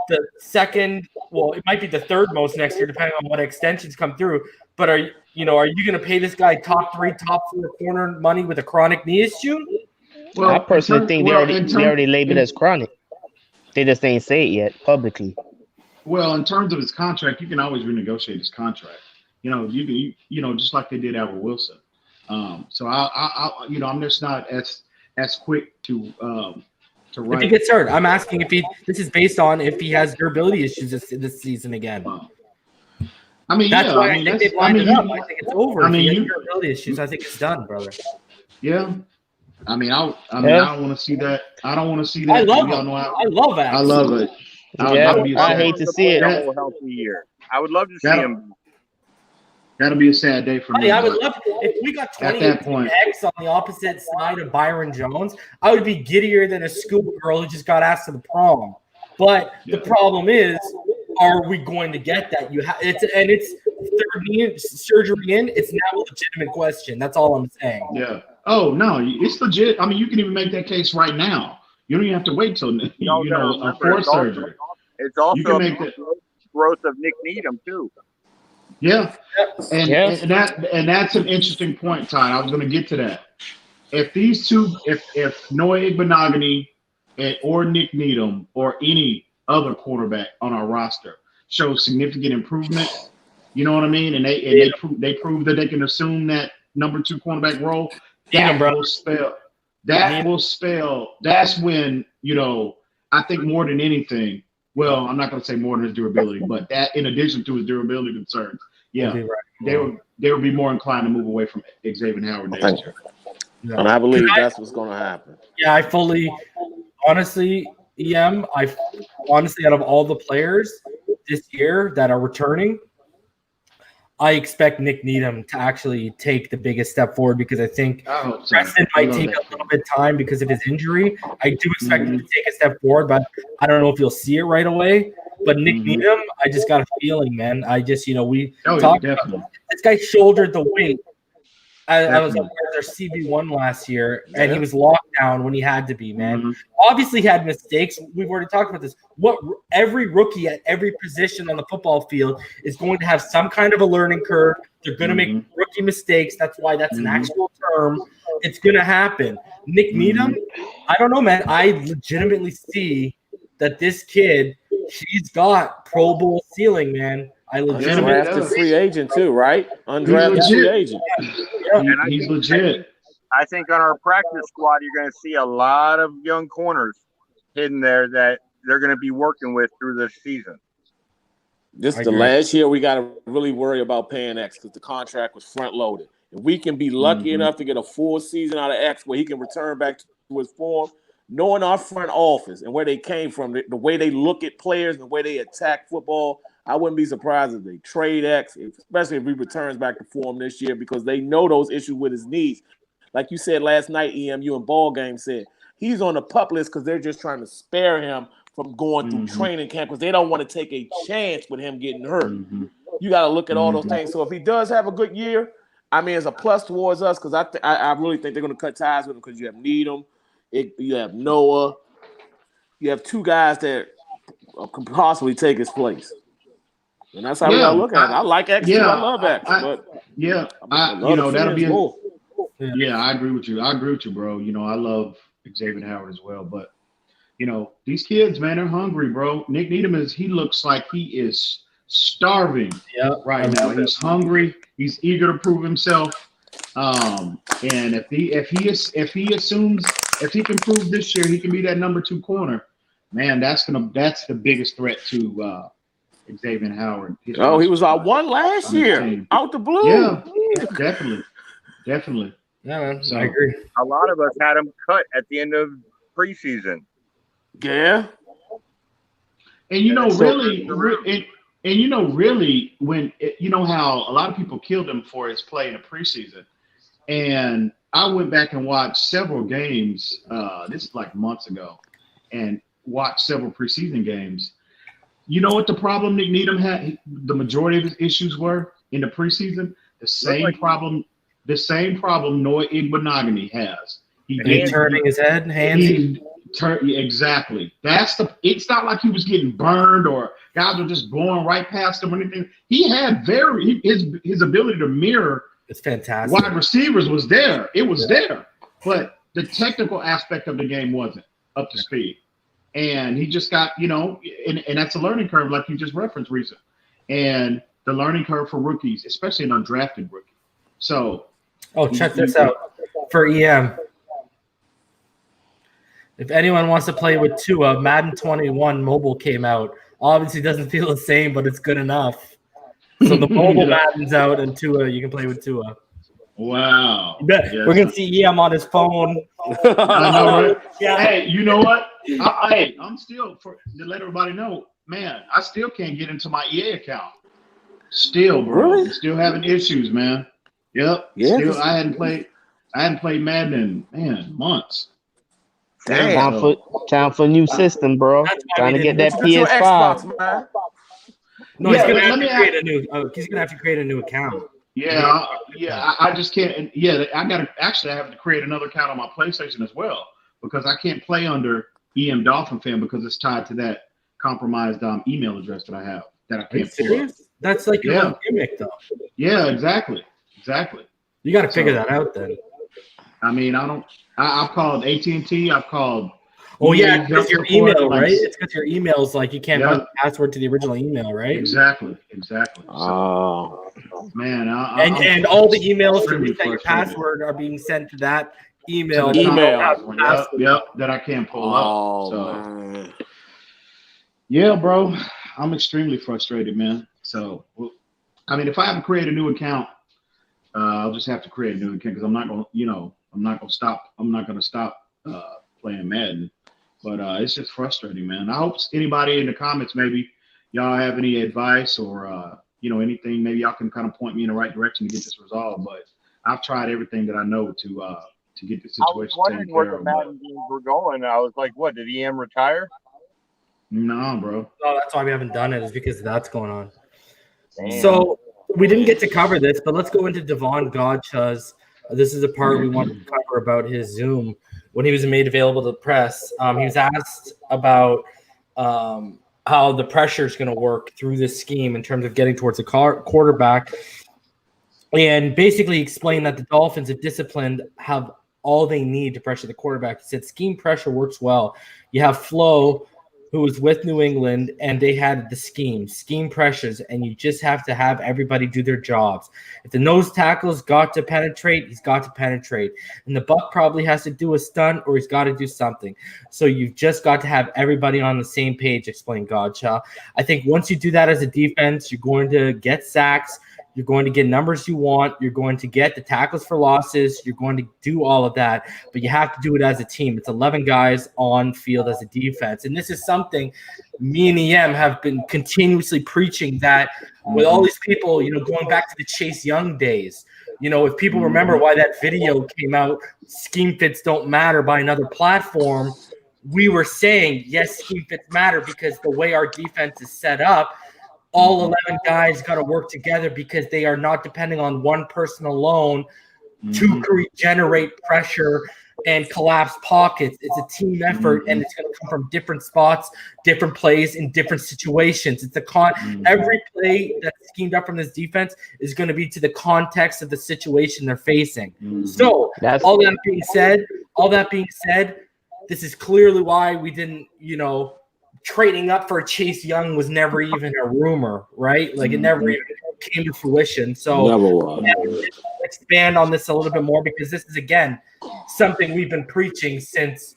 the 2nd? Well, it might be the 3rd most next year, depending on what extensions come through. But are you going to pay this guy top 3, top 4 corner money with a chronic knee issue? Well, I personally think they already labeled it as chronic. They just ain't say it yet publicly. Well, in terms of his contract, you can always renegotiate his contract. You just like they did Albert Wilson. So I'm just not as quick to write. If he gets hurt, I'm asking this is based on if he has durability issues this season again. I mean, that's why I think they've lined it up. I think it's over. I mean, if he has durability issues, I think it's done, brother. Yeah. I don't want to see that. I don't want to see that. I love it. I love that. I love it. I hate to see it. Healthy year. I would love to see him. That'll be a sad day for me. I would love if we got 20 X on the opposite side of Byron Jones. I would be giddier than a schoolgirl who just got asked to the prom. But the problem is, are we going to get that? It's 3rd knee surgery in. It's now a legitimate question. That's all I'm saying. Yeah. Oh no, it's legit. I mean, you can even make that case right now. You don't even have to wait till a 4th surgery. It's also a growth of Nick Needham too. Yeah, and that's an interesting point, Todd. I was going to get to that. If these two, if Noah Benogany or Nick Needham or any other quarterback on our roster shows significant improvement, you know what I mean, and they prove that they can assume that number 2 cornerback role, that's when, I think more than anything, well, I'm not going to say more than his durability, but that in addition to his durability concerns, they would be more inclined to move away from Xavier Howard next year. Yeah. And I believe that's what's going to happen. Yeah, out of all the players this year that are returning, I expect Nick Needham to actually take the biggest step forward because I think Preston might take a little bit of time because of his injury. I do expect him to take a step forward, but I don't know if you'll see it right away. But Nick Needham, I just got a feeling, man. I just, we talked about this guy shouldered the weight. I was up there CB1 last year, and he was locked down when he had to be, man. Obviously, he had mistakes. We've already talked about this. Every rookie at every position on the football field is going to have some kind of a learning curve. They're going to make rookie mistakes. That's why that's an actual term. It's going to happen. Nick Needham, I don't know, man. I legitimately see that this kid, he's got Pro Bowl ceiling, man. I legitimately undrafted free agent too, right? Undrafted free agent. And he's legit. I think on our practice squad, you're going to see a lot of young corners hidden there that they're going to be working with through this season. This is the last year we got to really worry about paying X because the contract was front loaded. If we can be lucky enough to get a full season out of X where he can return back to his form, knowing our front office and where they came from, the way they look at players and the way they attack football, I wouldn't be surprised if they trade X, especially if he returns back to form this year because they know those issues with his knees. Like you said last night, EMU in ball game said, he's on the PUP list because they're just trying to spare him from going through training camp because they don't want to take a chance with him getting hurt. You got to look at all those things. So if he does have a good year, I mean, it's a plus towards us because I really think they're going to cut ties with him because you have Needham, you have Noah, you have 2 guys that can possibly take his place. And that's how we gotta look at it. I like X. I love X. That'll be I agree with you. Bro. I love Xavier Howard as well. But these kids, man, they're hungry, bro. Nick Needham he looks like he is starving right now. He's hungry. He's eager to prove himself. And if he can prove this year he can be that number 2 corner, man, that's the biggest threat to Xavier Howard. He was our one last year, out the blue. Yeah, definitely. Yeah, man. So, I agree. A lot of us had him cut at the end of preseason. Yeah. And really, when how a lot of people killed him for his play in the preseason, and I went back and watched several games. This is like months ago, and watched several preseason games. You know what the problem Nick Needham had? The majority of his issues were in the preseason. The same problem Noah Igbenogany has. He turning his head, hands. Exactly. It's not like he was getting burned or guys were just blowing right past him or anything. He had his ability to mirror. It's fantastic. Wide receivers was there. It was there, but the technical aspect of the game wasn't up to speed. And he just got, and that's a learning curve like you just referenced, Reason. And the learning curve for rookies, especially an undrafted rookie. So. Check this out for EM. If anyone wants to play with Tua, Madden 21 mobile came out. Obviously doesn't feel the same, but it's good enough. So the mobile Madden's out and Tua, you can play with Tua. Wow. Yes. We're going to see EM on his phone. I know, right? Yeah. Hey, you know what? I'm still, to let everybody know, man, I still can't get into my EA account. Still, bro. Really? I'm still having issues, man. Yep. Yeah. Still, I hadn't played Madden in, months. Damn. Time for a new system, bro. Trying to get that PS5. Xbox, no, he's gonna have to create a new account. Yeah, I just can't. Yeah, I have to create another account on my PlayStation as well because I can't play under EMdolphinfan because it's tied to that compromised email address that I have that I can't pull. That's like your own gimmick, though. Yeah, exactly. You got to figure that out then. I mean, I've called AT&T. I've called Oh yeah, because your email, right? It's because your email's like you can't find the password to the original email, right? Exactly. Oh, man, and all the emails to reset your password are being sent to that email. Yep, that I can't pull up. So, man. Yeah, bro, I'm extremely frustrated, man. So, I mean, if I have to create a new account, I'll just have to create a new account because I'm not gonna stop. I'm not gonna stop playing Madden. But it's just frustrating, man. I hope anybody in the comments, maybe y'all have any advice or anything. Maybe y'all can kind of point me in the right direction to get this resolved. But I've tried everything that I know to get the situation I was wondering where the Madden games were going. I was like, what, did EM retire? No, bro. No, that's why we haven't done it, is because that's going on. Damn. So we didn't get to cover this, but let's go into Devon Godchaux. This is a part we wanted to cover about his Zoom when he was made available to the press. He was asked about how the pressure is going to work through this scheme in terms of getting towards the quarterback, and basically explained that the Dolphins, if disciplined, have all they need to pressure the quarterback. He said scheme pressure works well. You have Flo, who was with New England, and they had the scheme pressures, and you just have to have everybody do their jobs. If the nose tackle's got to penetrate, he's got to penetrate. And the buck probably has to do a stunt or he's got to do something. So you've just got to have everybody on the same page, explained Godchaux. I think once you do that as a defense, you're going to get sacks. You're going to get numbers you want. You're going to get the tackles for losses. You're going to do all of that, but you have to do it as a team. It's 11 guys on field as a defense. And this is something me and EM have been continuously preaching, that with all these people, going back to the Chase Young days, if people remember why that video came out, scheme fits don't matter, by another platform, we were saying, yes, scheme fits matter because the way our defense is set up, all 11 guys got to work together because they are not depending on one person alone to generate pressure and collapse pockets. It's a team effort, and it's going to come from different spots, different plays in different situations. It's every play that's schemed up from this defense is going to be to the context of the situation they're facing. So all that being said, this is clearly why we didn't, trading up for Chase Young was never even a rumor, right? Like it never even came to fruition. So expand on this a little bit more, because this is, again, something we've been preaching since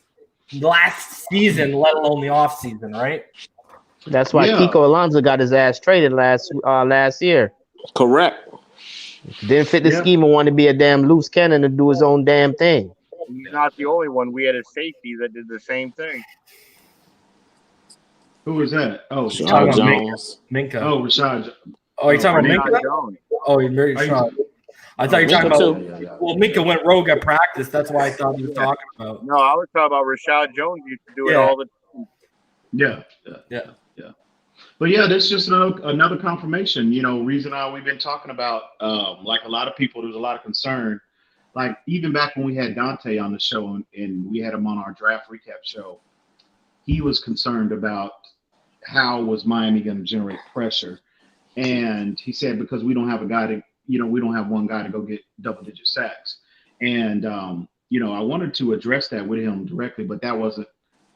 last season, let alone the off season, right? That's why Kiko Alonso got his ass traded last year. Correct. Didn't fit the scheme and wanted to be a damn loose cannon to do his own damn thing. He's not the only one. We had a safety that did the same thing. Who was that? Oh, Rashad Jones. Minka. Oh, Rashad. Oh, you're talking about Minka? Oh, you're very Rashad. I thought you were talking about. Well, Minka went rogue at practice. That's why I thought you were talking about. No, I was talking about Rashad Jones used to do it all the time. Yeah. But yeah, that's just another confirmation. Reason why we've been talking about, like a lot of people, there's a lot of concern. Like even back when we had Dante on the show and we had him on our draft recap show, he was concerned about how was Miami going to generate pressure. And he said, because we don't have a guy to, we don't have one guy to go get double-digit sacks. And, I wanted to address that with him directly, but that wasn't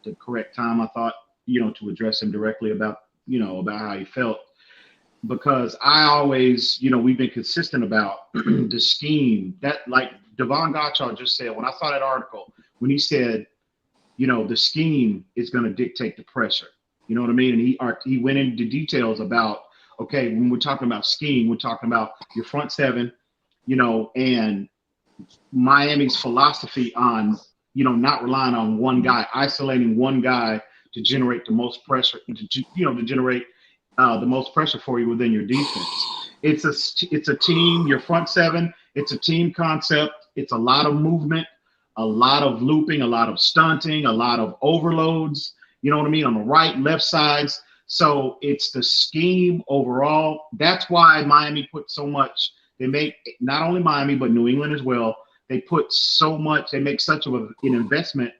the correct time, I thought, to address him directly about how he felt. Because I always, we've been consistent about the scheme that, like Devon Godchaux just said, when I saw that article, when he said, the scheme is going to dictate the pressure. You know what I mean? And he went into details about, okay, when we're talking about scheme, we're talking about your front seven, and Miami's philosophy on, not relying on one guy, isolating one guy to generate the most pressure, to generate the most pressure for you within your defense. It's a team, your front seven, it's a team concept. It's a lot of movement, a lot of looping, a lot of stunting, a lot of overloads, on the right, left sides. So it's the scheme overall. That's why Miami put so much. They make, not only Miami, but New England as well. They make such an investment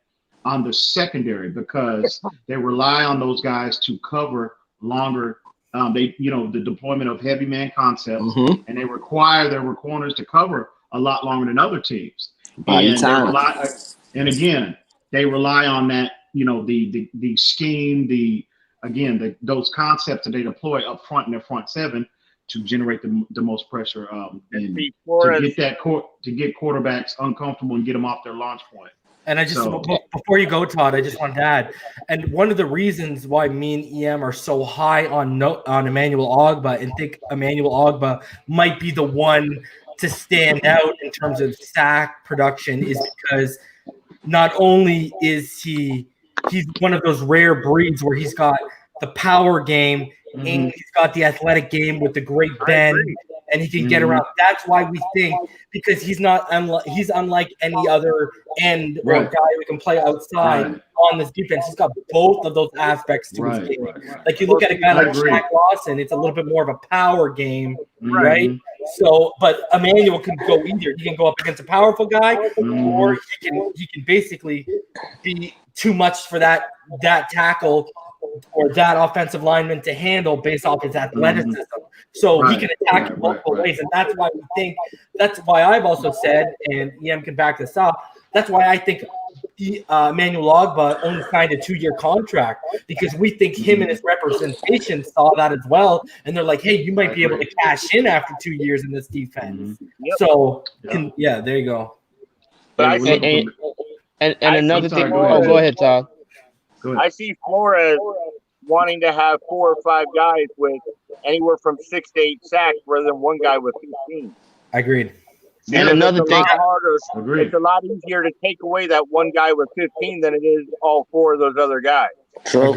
on the secondary because they rely on those guys to cover longer. The deployment of heavy man concepts, and they require their corners to cover a lot longer than other teams. And again, they rely on that, the scheme, those concepts that they deploy up front in their front seven to generate the most pressure and to get quarterbacks uncomfortable and get them off their launch point. And I just before you go, Todd, I just wanted to add, and one of the reasons why me and EM are so high on Emmanuel Ogbah and think Emmanuel Ogbah might be the one to stand out in terms of sack production is because not only is he's one of those rare breeds where he's got the power game and he's got the athletic game with the great bend and he can get around. That's why we think, because he's unlike any other end or guy who can play outside on this defense. He's got both of those aspects to his game. Like you look at a guy like Shaq Lawson, it's a little bit more of a power game, right? So, but Emmanuel can go either. He can go up against a powerful guy, or he can basically be too much for that tackle or that offensive lineman to handle based off his athleticism. So he can attack in multiple ways, and that's why we think. That's why I've also said, and EM can back this up. That's why I think Emmanuel Ogbah only signed a 2-year contract, because we think him and his representation saw that as well, and they're like, "Hey, you might be able to cash in after 2 years in this defense." So, there you go. But and another thing. Go ahead, Todd. I see Flores wanting to have 4 or 5 guys with anywhere from 6 to 8 sacks rather than one guy with 15. Agreed. And another thing, it's a lot easier to take away that one guy with 15 than it is all 4 of those other guys. True.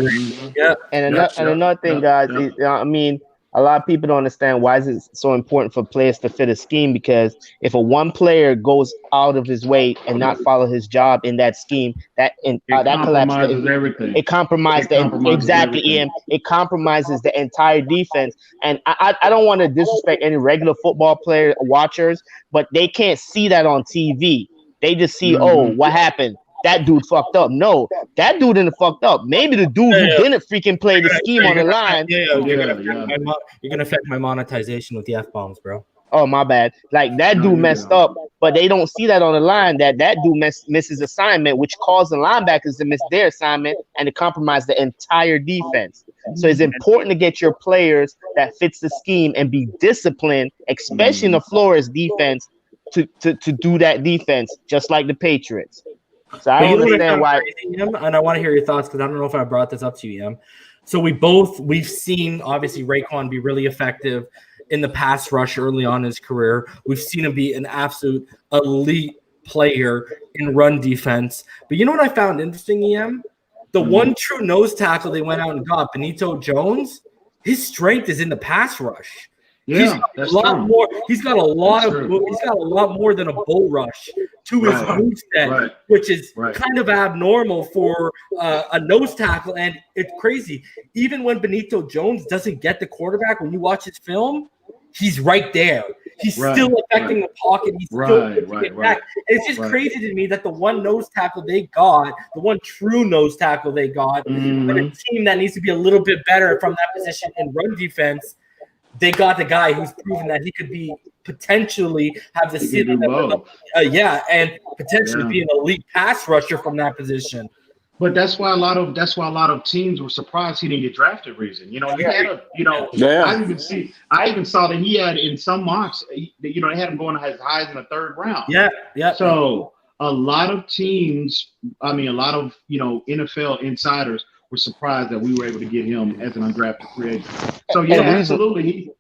Yeah. And another thing, guys, I mean, a lot of people don't understand why is it so important for players to fit a scheme, because if one player goes out of his way and not follow his job in that scheme, that compromises everything. It compromises Ian. It compromises the entire defense. And I don't want to disrespect any regular football player watchers, but they can't see that on TV. They just see, what happened? That dude fucked up. No, that dude didn't fucked up. Maybe the dude who didn't freaking play the scheme on the line. You're gonna affect my monetization with the F-bombs, bro. Oh, my bad. Like, that dude messed up, but they don't see that on the line, that dude misses assignment, which caused the linebackers to miss their assignment and to compromise the entire defense. So it's important to get your players that fits the scheme and be disciplined, especially in the Flores defense, to do that defense, just like the Patriots. So I don't understand why. And I want to hear your thoughts, because I don't know if I brought this up to you, Em. So we've seen obviously Raekwon be really effective in the pass rush early on in his career. We've seen him be an absolute elite player in run defense. But you know what I found interesting, EM? The one true nose tackle they went out and got, Benito Jones, his strength is in the pass rush. Yeah, he's got a lot more than a bull rush to his moveset, which is kind of abnormal for a nose tackle. And it's crazy. Even when Benito Jones doesn't get the quarterback, when you watch his film, he's right there. He's still affecting the pocket. He's still getting back. It's just crazy to me that the one nose tackle they got, the one true nose tackle they got, but a team that needs to be a little bit better from that position in run defense, they got the guy who's proven that he could be potentially have the ceiling, and potentially be an elite pass rusher from that position. But that's why a lot of teams were surprised he didn't get drafted. Reason, I even saw that he had in some mocks, they had him going as high as in the 3rd round. Yeah. So a lot of teams, a lot of NFL insiders were surprised that we were able to get him as an undrafted free agent. So absolutely.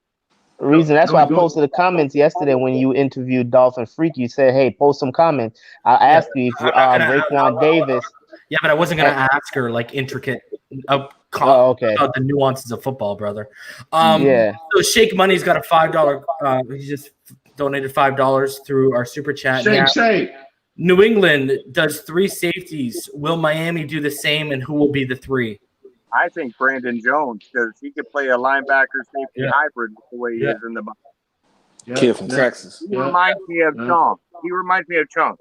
That's why I posted the comments yesterday when you interviewed Dolphin Freak. You said, "Hey, post some comments." I asked you if Raekwon Davis. Yeah, but I wasn't gonna ask her like intricate about the nuances of football, brother. So Shake Money's got a $5. He just donated $5 through our super chat. Shake. New England does 3 safeties. Will Miami do the same, and who will be the 3? I think Brandon Jones, because he could play a linebacker safety hybrid the way he is in the box. Kid from Texas. He reminds me of Chunk.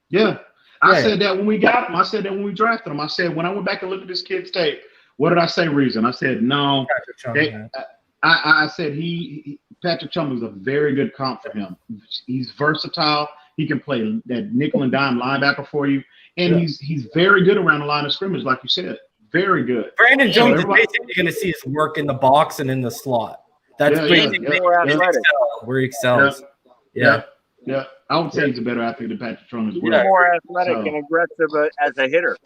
Yeah. I said that when we got him. I said that when we drafted him. I said, when I went back and looked at this kid's tape, what did I say, Reason? I said, no. I said Patrick Chung was a very good comp for him. He's versatile. He can play that nickel and dime linebacker for you. and he's very good around the line of scrimmage, like you said. Very good. Brandon Jones is basically going to see his work in the box and in the slot. That's basically where he excels. Yeah. I would say he's a better athlete than Patrick Strong as well. He's more athletic and aggressive as a hitter.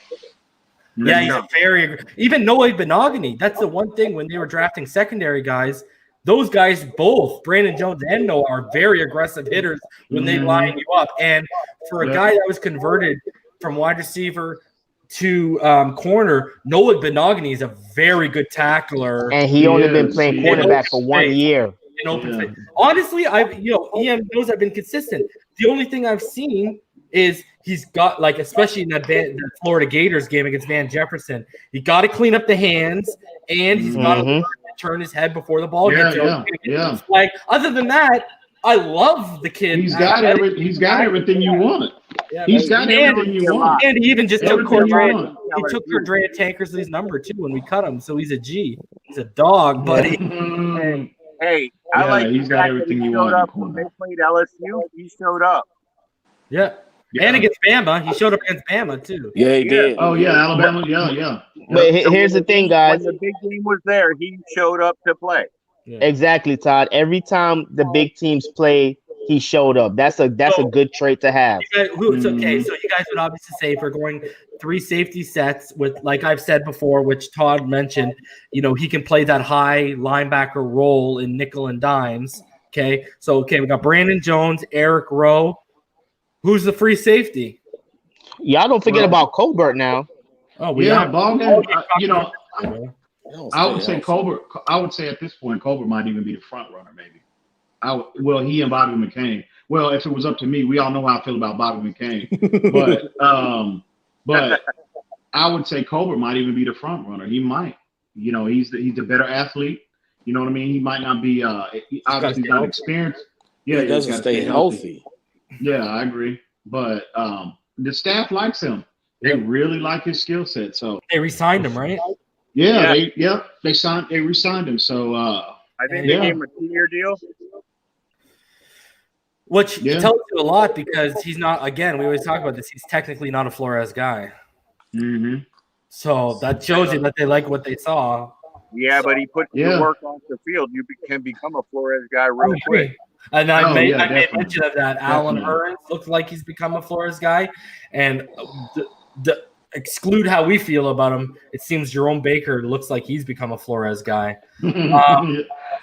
Yeah, he's even Noah Benogany. That's the one thing when they were drafting secondary guys. Those guys, both Brandon Jones and Noah, are very aggressive hitters when they line you up. And for a guy that was converted from wide receiver to corner, Noah Benogany is a very good tackler. And he only been playing cornerback for 1 year. In open space. Honestly, EM knows I've been consistent. The only thing I've seen is he's got, like, especially in that Florida Gators game against Van Jefferson, he got to clean up the hands and he's got to turn his head before the ball gets out. Like, other than that, I love the kid. He's got everything you want. Yeah, he's got everything you want. And he even just took Cordrea. He took Cordrea Tankersley's number too when we cut him. So he's a G. He's a dog, buddy. Hey, I like he's got everything you want. want. When they played LSU, he showed up. Yeah. And against Bama, he showed up against Bama too. Yeah, he did. Oh yeah, Alabama. Yeah. But here's the thing, guys. When the big game was there, he showed up to play. Yeah. Exactly, Todd. Every time the big teams play, he showed up. That's a good trait to have. It's okay. So you guys would obviously say if we're going 3 safety sets with, like I've said before, which Todd mentioned, he can play that high linebacker role in nickel and dimes. Okay. So we got Brandon Jones, Eric Rowe. Who's the free safety? Y'all don't forget about Colbert now. Oh, Baldwin. I would say Colbert. I would say at this point, Colbert might even be the front runner, maybe. He and Bobby McCain. Well, if it was up to me, we all know how I feel about Bobby McCain. But I would say Colbert might even be the front runner. He might. He's the better athlete. You know what I mean? He might not be obviously he's not experienced. Yeah, he doesn't stay healthy. Yeah, I agree. But the staff likes him. They really like his skill set. So they re-signed him, right? Yeah. They re-signed him. So I think they gave him a 2-year deal. Which tells you a lot because he's not, again, we always talk about this, he's technically not a Flores guy. Mm-hmm. So that shows you that they like what they saw. Yeah, but he puts the work off the field. You can become a Flores guy real quick. And I made mention of that. Alan Hearns looks like he's become a Flores guy. And exclude how we feel about him, it seems Jerome Baker looks like he's become a Flores guy.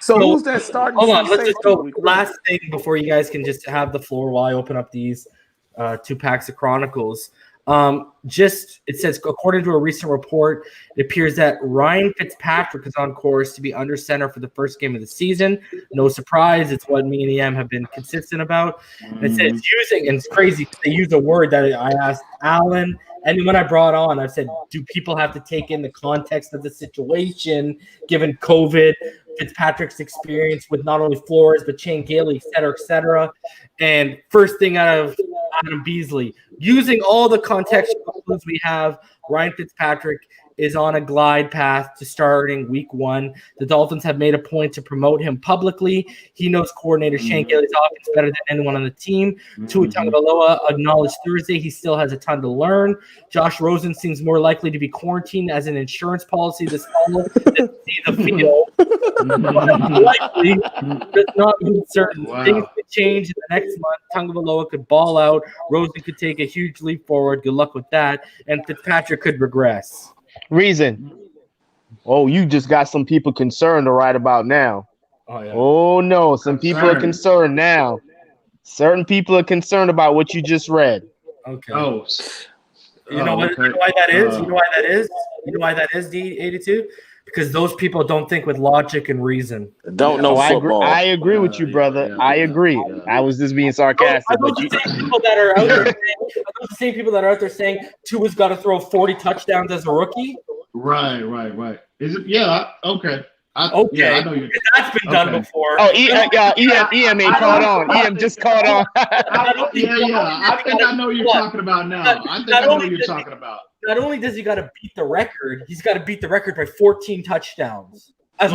So who's that starting? Hold on, let's just go. Last thing before you guys can just have the floor while I open up these 2 packs of Chronicles. It says, according to a recent report, it appears that Ryan Fitzpatrick is on course to be under center for the first game of the season. No surprise, it's what me and EM have been consistent about. And it says and it's crazy, they use a word that I asked Alan, and when I brought on, I said, do people have to take in the context of the situation, given COVID, Fitzpatrick's experience with not only Flores, but Shane Gailey, et cetera, et cetera. And first thing out of Adam Beasley, using all the contextual clues we have, Ryan Fitzpatrick is on a glide path to starting week 1. The Dolphins have made a point to promote him publicly. He knows coordinator Shane Gailey's offense better than anyone on the team. Tua Tagovailoa acknowledged Thursday he still has a ton to learn. Josh Rosen seems more likely to be quarantined as an insurance policy this fall than see the field. Likely does not mean certain things could change in the next month. Tagovailoa could ball out. Rosen could take a huge leap forward. Good luck with that. And Fitzpatrick could regress. Reason. Oh, you just got some people concerned right about now. Oh no, some people are concerned now. Certain people are concerned about what you just read. Okay. You know why that is? You know why that is? You know why that is, D82? Because those people don't think with logic and reason. Don't know football. I agree with you, brother. I agree. I was just being sarcastic. Are those the same people that are out there saying, the same people that are out there saying Tua's got to throw 40 touchdowns as a rookie? Right. Is it? Yeah. Okay. I know you. That's been done before. Oh, EM ain't caught on. EM just caught on. I think I know what you're talking about now. I know what you're talking about. Not only does he got to beat the record, he's got to beat the record by 14 touchdowns. All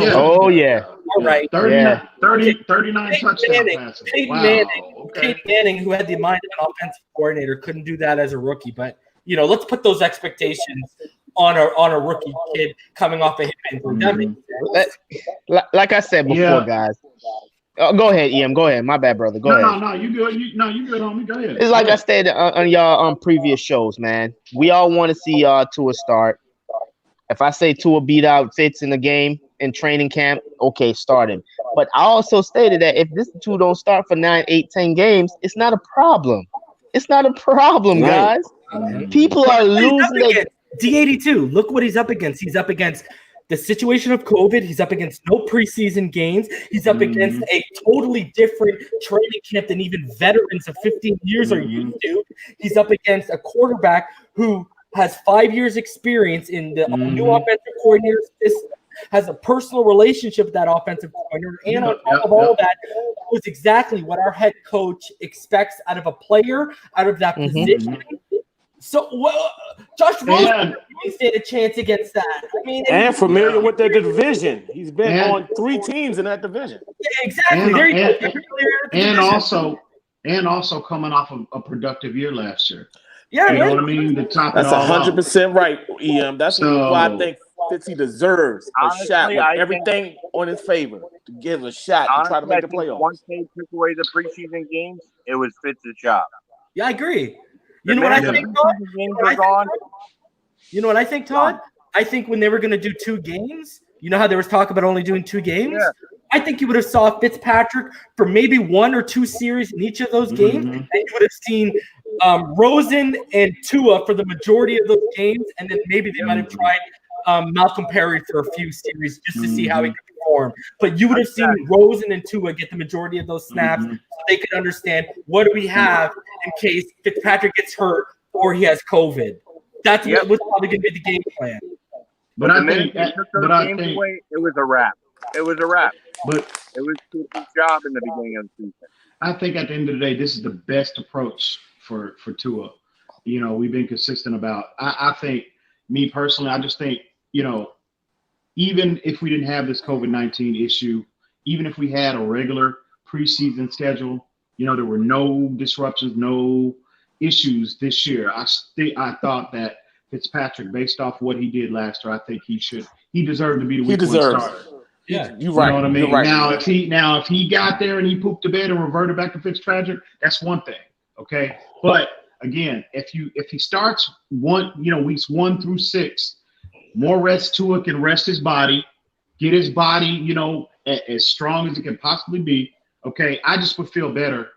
right. 39 touchdown passes. Peyton Manning, who had the mind of an offensive coordinator, couldn't do that as a rookie. But, let's put those expectations on a rookie kid coming off a hip injury. That makes sense. Like I said before, guys. Oh, go ahead, EM. Go ahead. My bad, brother. Go ahead. No, you good. You good, homie. Go ahead. It's like I said on y'all previous shows, man. We all want to see Tua start. If I say Tua beat out Fitz in the game in training camp, okay, start him. But I also stated that if this two don't start for 9, 8, 10 games, it's not a problem. It's not a problem, guys. People are losing. D82, look what he's up against. He's up against the situation of COVID. He's up against no preseason games. He's up against a totally different training camp than even veterans of 15 years are used to. He's up against a quarterback who has 5 years experience in the new offensive coordinator system, has a personal relationship with that offensive coordinator, and on top of all that, knows exactly what our head coach expects out of a player, out of that position. So, Josh Rosen stand a chance against that. I mean, and familiar with the division. He's been on 3 teams in that division. Yeah, exactly. And also coming off of a productive year last year. Yeah, you know what I mean. The top. That's 100% right, EM. That's why I think Fitzy deserves a shot with everything on his favor to give a shot to try to make the playoffs. Once they took away the preseason games, it was Fitz's job. Yeah, I agree. You know what I think, Todd? You know what I think, Todd? I think when they were going to do 2 games, you know how there was talk about only doing 2 games? Yeah. I think you would have saw Fitzpatrick for maybe 1 or 2 series in each of those games, and you would have seen Rosen and Tua for the majority of those games, and then maybe they might have tried Malcolm Perry for a few series just to see how he could perform. But you would have seen Rosen and Tua get the majority of those snaps so they could understand what do we have in case Fitzpatrick gets hurt or he has COVID. That's what was probably going to be the game plan. But I think it was a wrap. It was a wrap. But it was Fitz's job in the beginning of the season. I think at the end of the day, this is the best approach for Tua. You know, we've been consistent about. I think, me personally, I just think, you know, even if we didn't have this COVID-19 issue, even if we had a regular preseason schedule, you know, there were no disruptions, no issues this year. I thought that Fitzpatrick, based off what he did last year, I think he deserved to be the week 1 starter. Yeah, you're right. You know what I mean? Right. Now, if he got there and he pooped the bed and reverted back to Fitzpatrick, that's one thing. Okay. But again, if he starts weeks 1 through 6, more rest Tua can rest his body, get his body, you know, as strong as it can possibly be. Okay. I just would feel better,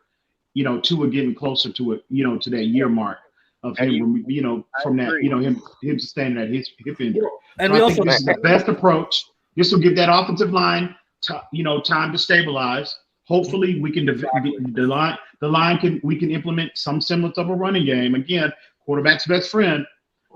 you know, Tua getting closer to it, you know, to that year mark of him, you know, from that, you know, him sustaining that hip injury. And so I think this is the best approach. This will give that offensive line, time to stabilize. Hopefully, we can we can implement some semblance of a running game. Again, quarterback's best friend.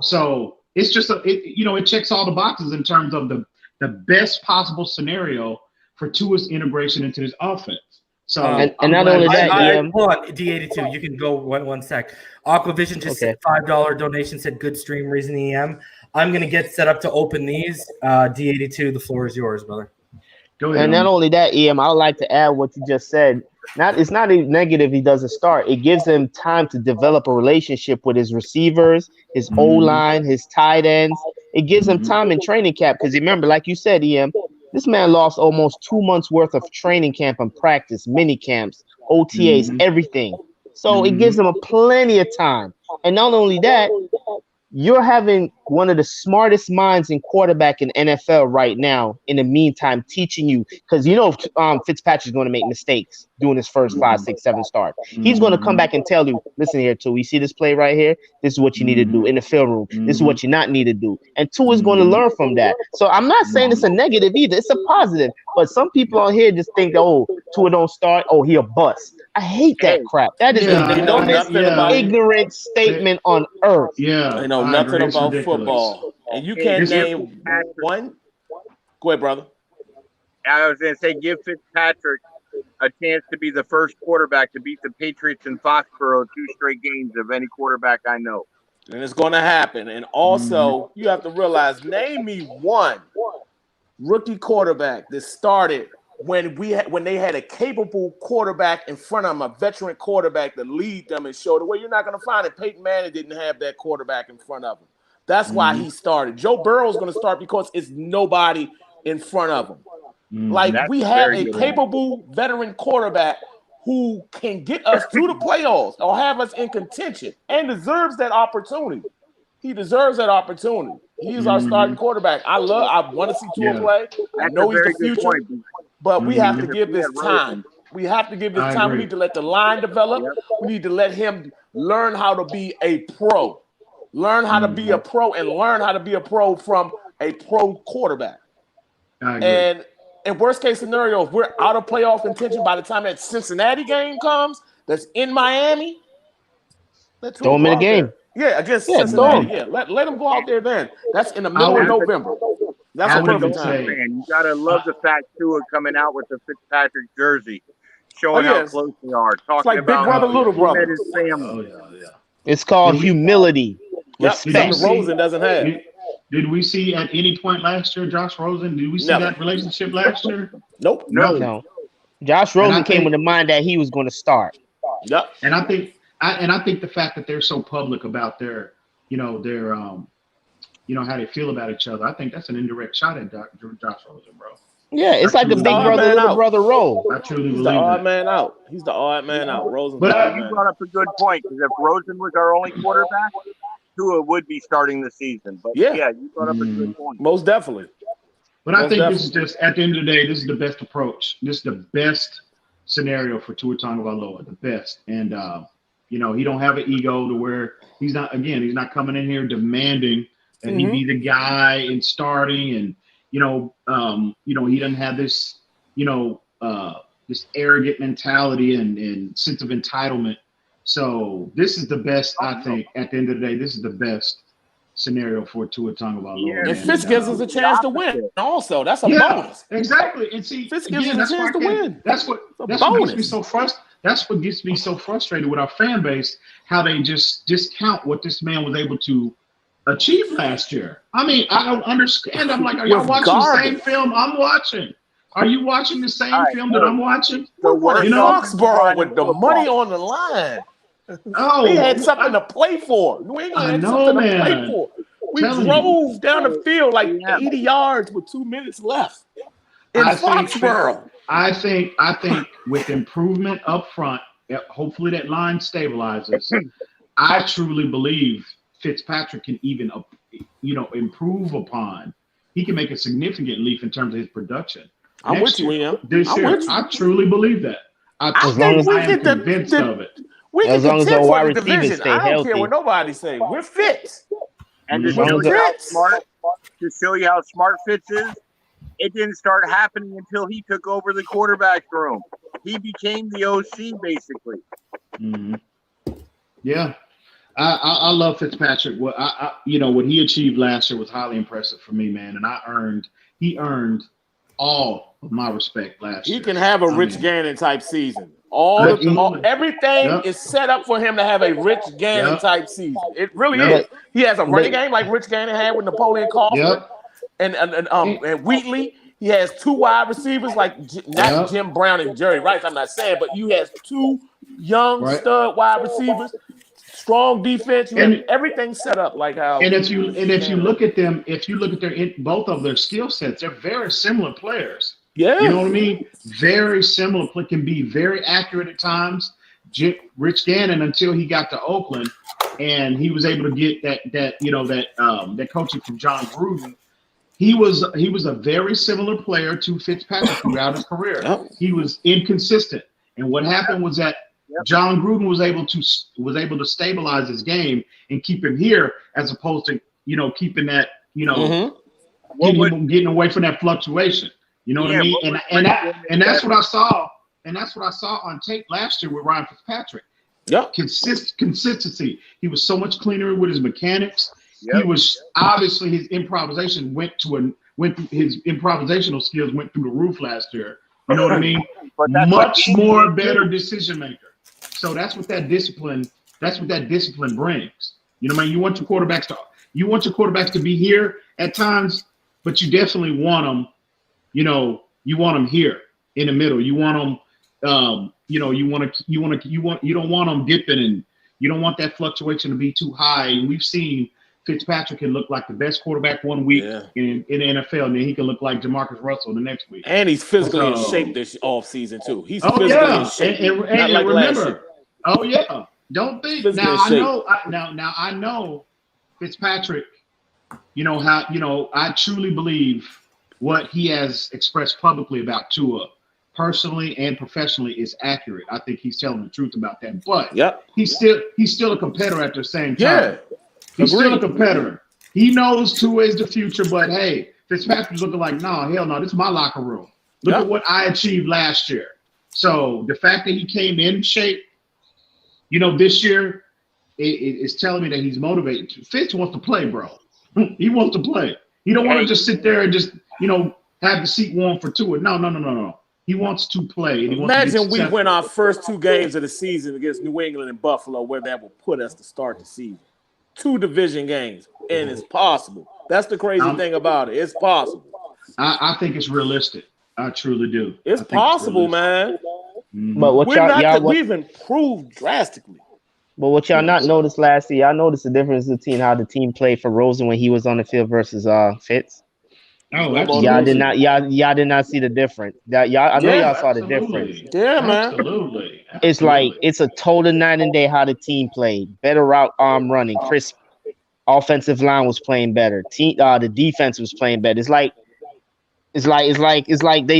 So it's just it checks all the boxes in terms of the best possible scenario for Tua's integration into this offense. So and not only that, hold on, D82, you can go one sec. Aquavision just said $5 donation, said good stream, reason EM. I'm gonna get set up to open these. D82, the floor is yours, brother. Go ahead. And not only that, EM, I would like to add what you just said. It's not a negative he doesn't start. It gives him time to develop a relationship with his receivers, his O-line, his tight ends. It gives him time in training camp because remember, like you said, EM, this man lost almost 2 months worth of training camp and practice, mini camps, OTAs, everything. So it gives him plenty of time. And not only that, you're having one of the smartest minds in quarterback in NFL right now. In the meantime, teaching you because you know Fitzpatrick's going to make mistakes doing his first 5, 6, 7 start. He's going to come back and tell you, listen here, Tua, you see this play right here? This is what you need to do in the film room. This is what you not need to do. And Tua is going to learn from that. So I'm not saying it's a negative either. It's a positive. But some people on here just think, oh, Tua don't start. Oh, he a bust. I hate that crap. That is the dumbest, ignorant statement on earth. Yeah, they know nothing about football, and you can't name one. Go ahead, brother. I was going to say, give Fitzpatrick a chance to be the first quarterback to beat the Patriots in Foxborough 2 straight games of any quarterback I know. And it's going to happen. And also, you have to realize, name me one rookie quarterback that started when they had a capable quarterback in front of them, a veteran quarterback to lead them and show the way. You're not going to find it. Peyton Manning didn't have that quarterback in front of him. That's why he started. Joe Burrow is going to start because it's nobody in front of him. Like, we have a capable veteran quarterback who can get us to the playoffs or have us in contention and deserves that opportunity. He deserves that opportunity. He's our starting quarterback. I want to see Tua play. I know he's the future, but we have to give this time. We have to give this time. We need to let the line develop. We need to let him learn how to be a pro. Learn how to be a pro and learn how to be a pro from a pro quarterback. And in worst case scenario, if we're out of playoff contention by the time that Cincinnati game comes, that's in Miami, throw him in the game. Yeah, against Cincinnati. Yeah, let him go out there then. That's in the middle of November. That's a perfect time. You gotta love the fact Tua coming out with the Fitzpatrick jersey, showing how close they are. Talking it's like about big brother, little brother. His family. It's called humility. Respect. Rosen doesn't have. Did we see at any point last year, Josh Rosen? Did we see that relationship last year? Nope. No. Josh Rosen came with the mind that he was going to start. Yep. And I think the fact that they're so public about their how they feel about each other, I think that's an indirect shot at Josh Rosen, bro. Yeah, it's like a big brother, little brother role. I truly believe he's the odd man out. He's the odd man out. Rosen. But you brought up a good point, because if Rosen was our only quarterback, Tua would be starting the season. But yeah, you brought up a good point. Most definitely. But I think this is just, at the end of the day, this is the best approach. This is the best scenario for Tua Tagovailoa, the best. And he don't have an ego to where he's not coming in here demanding that he be the guy and starting, and he doesn't have this this arrogant mentality and sense of entitlement. So this is the best, I think. At the end of the day, this is the best scenario for Tua Tagovailoa. And Fitz gives us a chance to win. Also, that's a bonus. Exactly. And see, Fitz gives us a chance to win. That's what gets me so frustrated. That's what gets me so frustrated with our fan base, how they just discount what this man was able to achieve last year. I mean, I don't understand. I'm like, are y'all watching the same film I'm watching? Are you watching the same film that I'm watching? Foxborough with the money on the line. Oh, we had something to play for. New England had something to play for. We drove down the field like 80 yards with 2 minutes left in Foxborough. I think with improvement up front, hopefully that line stabilizes. I truly believe Fitzpatrick can even, improve upon. He can make a significant leap in terms of his production. I'm with you, Ian. This year, I truly believe that. I am convinced of it. We as long as the wide receivers stay healthy. I don't care what nobody say. We're fit. And to show you how smart Fitz is, it didn't start happening until he took over the quarterback room. He became the OC, basically. Mm-hmm. Yeah. I love Fitzpatrick. What he achieved last year was highly impressive for me, man. And he earned all of my respect last year. He can have a Rich Gannon type season. Everything is set up for him to have a Rich Gannon type season. It really is. He has a running game like Rich Gannon had with Napoleon Kaufman and Wheatley. He has 2 wide receivers like not Jim Brown and Jerry Rice. I'm not saying, but you have 2 young stud wide receivers. Strong defense, everything set up like how. And if you look at them, both of their skill sets, they're very similar players. Yeah, you know what I mean. Very similar. Can be very accurate at times. Rich Gannon, until he got to Oakland, and he was able to get that coaching from John Gruden. He was a very similar player to Fitzpatrick throughout his career. Yep. He was inconsistent, and what happened was that. John Gruden was able to stabilize his game and keep him here, as opposed to keeping that getting away from that fluctuation. You know what I mean? And that's what I saw. And that's what I saw on tape last year with Ryan Fitzpatrick. Yep. Consistency. He was so much cleaner with his mechanics. Yep. He was obviously his improvisational skills went through the roof last year. You know what I mean? Much more better decision maker. So that's what that discipline brings. You know what I mean? You want your quarterbacks to be here at times, but you definitely want them, you want them here. in the middle. You want them, you don't want them dipping, and you don't want that fluctuation to be too high. And we've seen Fitzpatrick can look like the best quarterback one week in the NFL, and then he can look like Jamarcus Russell the next week. And he's physically in shape this offseason too. He's physically in shape. And like remember, don't think now. I know Fitzpatrick. I truly believe what he has expressed publicly about Tua, personally and professionally, is accurate. I think he's telling the truth about that. But he's still a competitor at the same time. He's still a competitor. He knows Tua is the future, but hey, Fitzpatrick's looking like, no, hell no, this is my locker room. Look at what I achieved last year. So the fact that he came in shape, this year, it's telling me that he's motivated. Fitz wants to play, bro. He wants to play. He don't want to just sit there and just, have the seat warm for Tua. No. He wants to play. Imagine we win our first 2 games of the season against New England and Buffalo, where that will put us to start the season. 2 division games, and it's possible. That's the crazy thing about it. It's possible. I think it's realistic. I truly do. It's possible, man. But we've improved drastically. But what y'all not noticed last year, y'all noticed the difference between how the team played for Rosen when he was on the field versus Fitz. Oh, absolutely. Y'all did not see the difference. I know y'all saw the difference. Yeah, man. Absolutely. It's like it's a total night and day how the team played. Better route arm running. Crisp offensive line was playing better. The defense was playing better. It's like they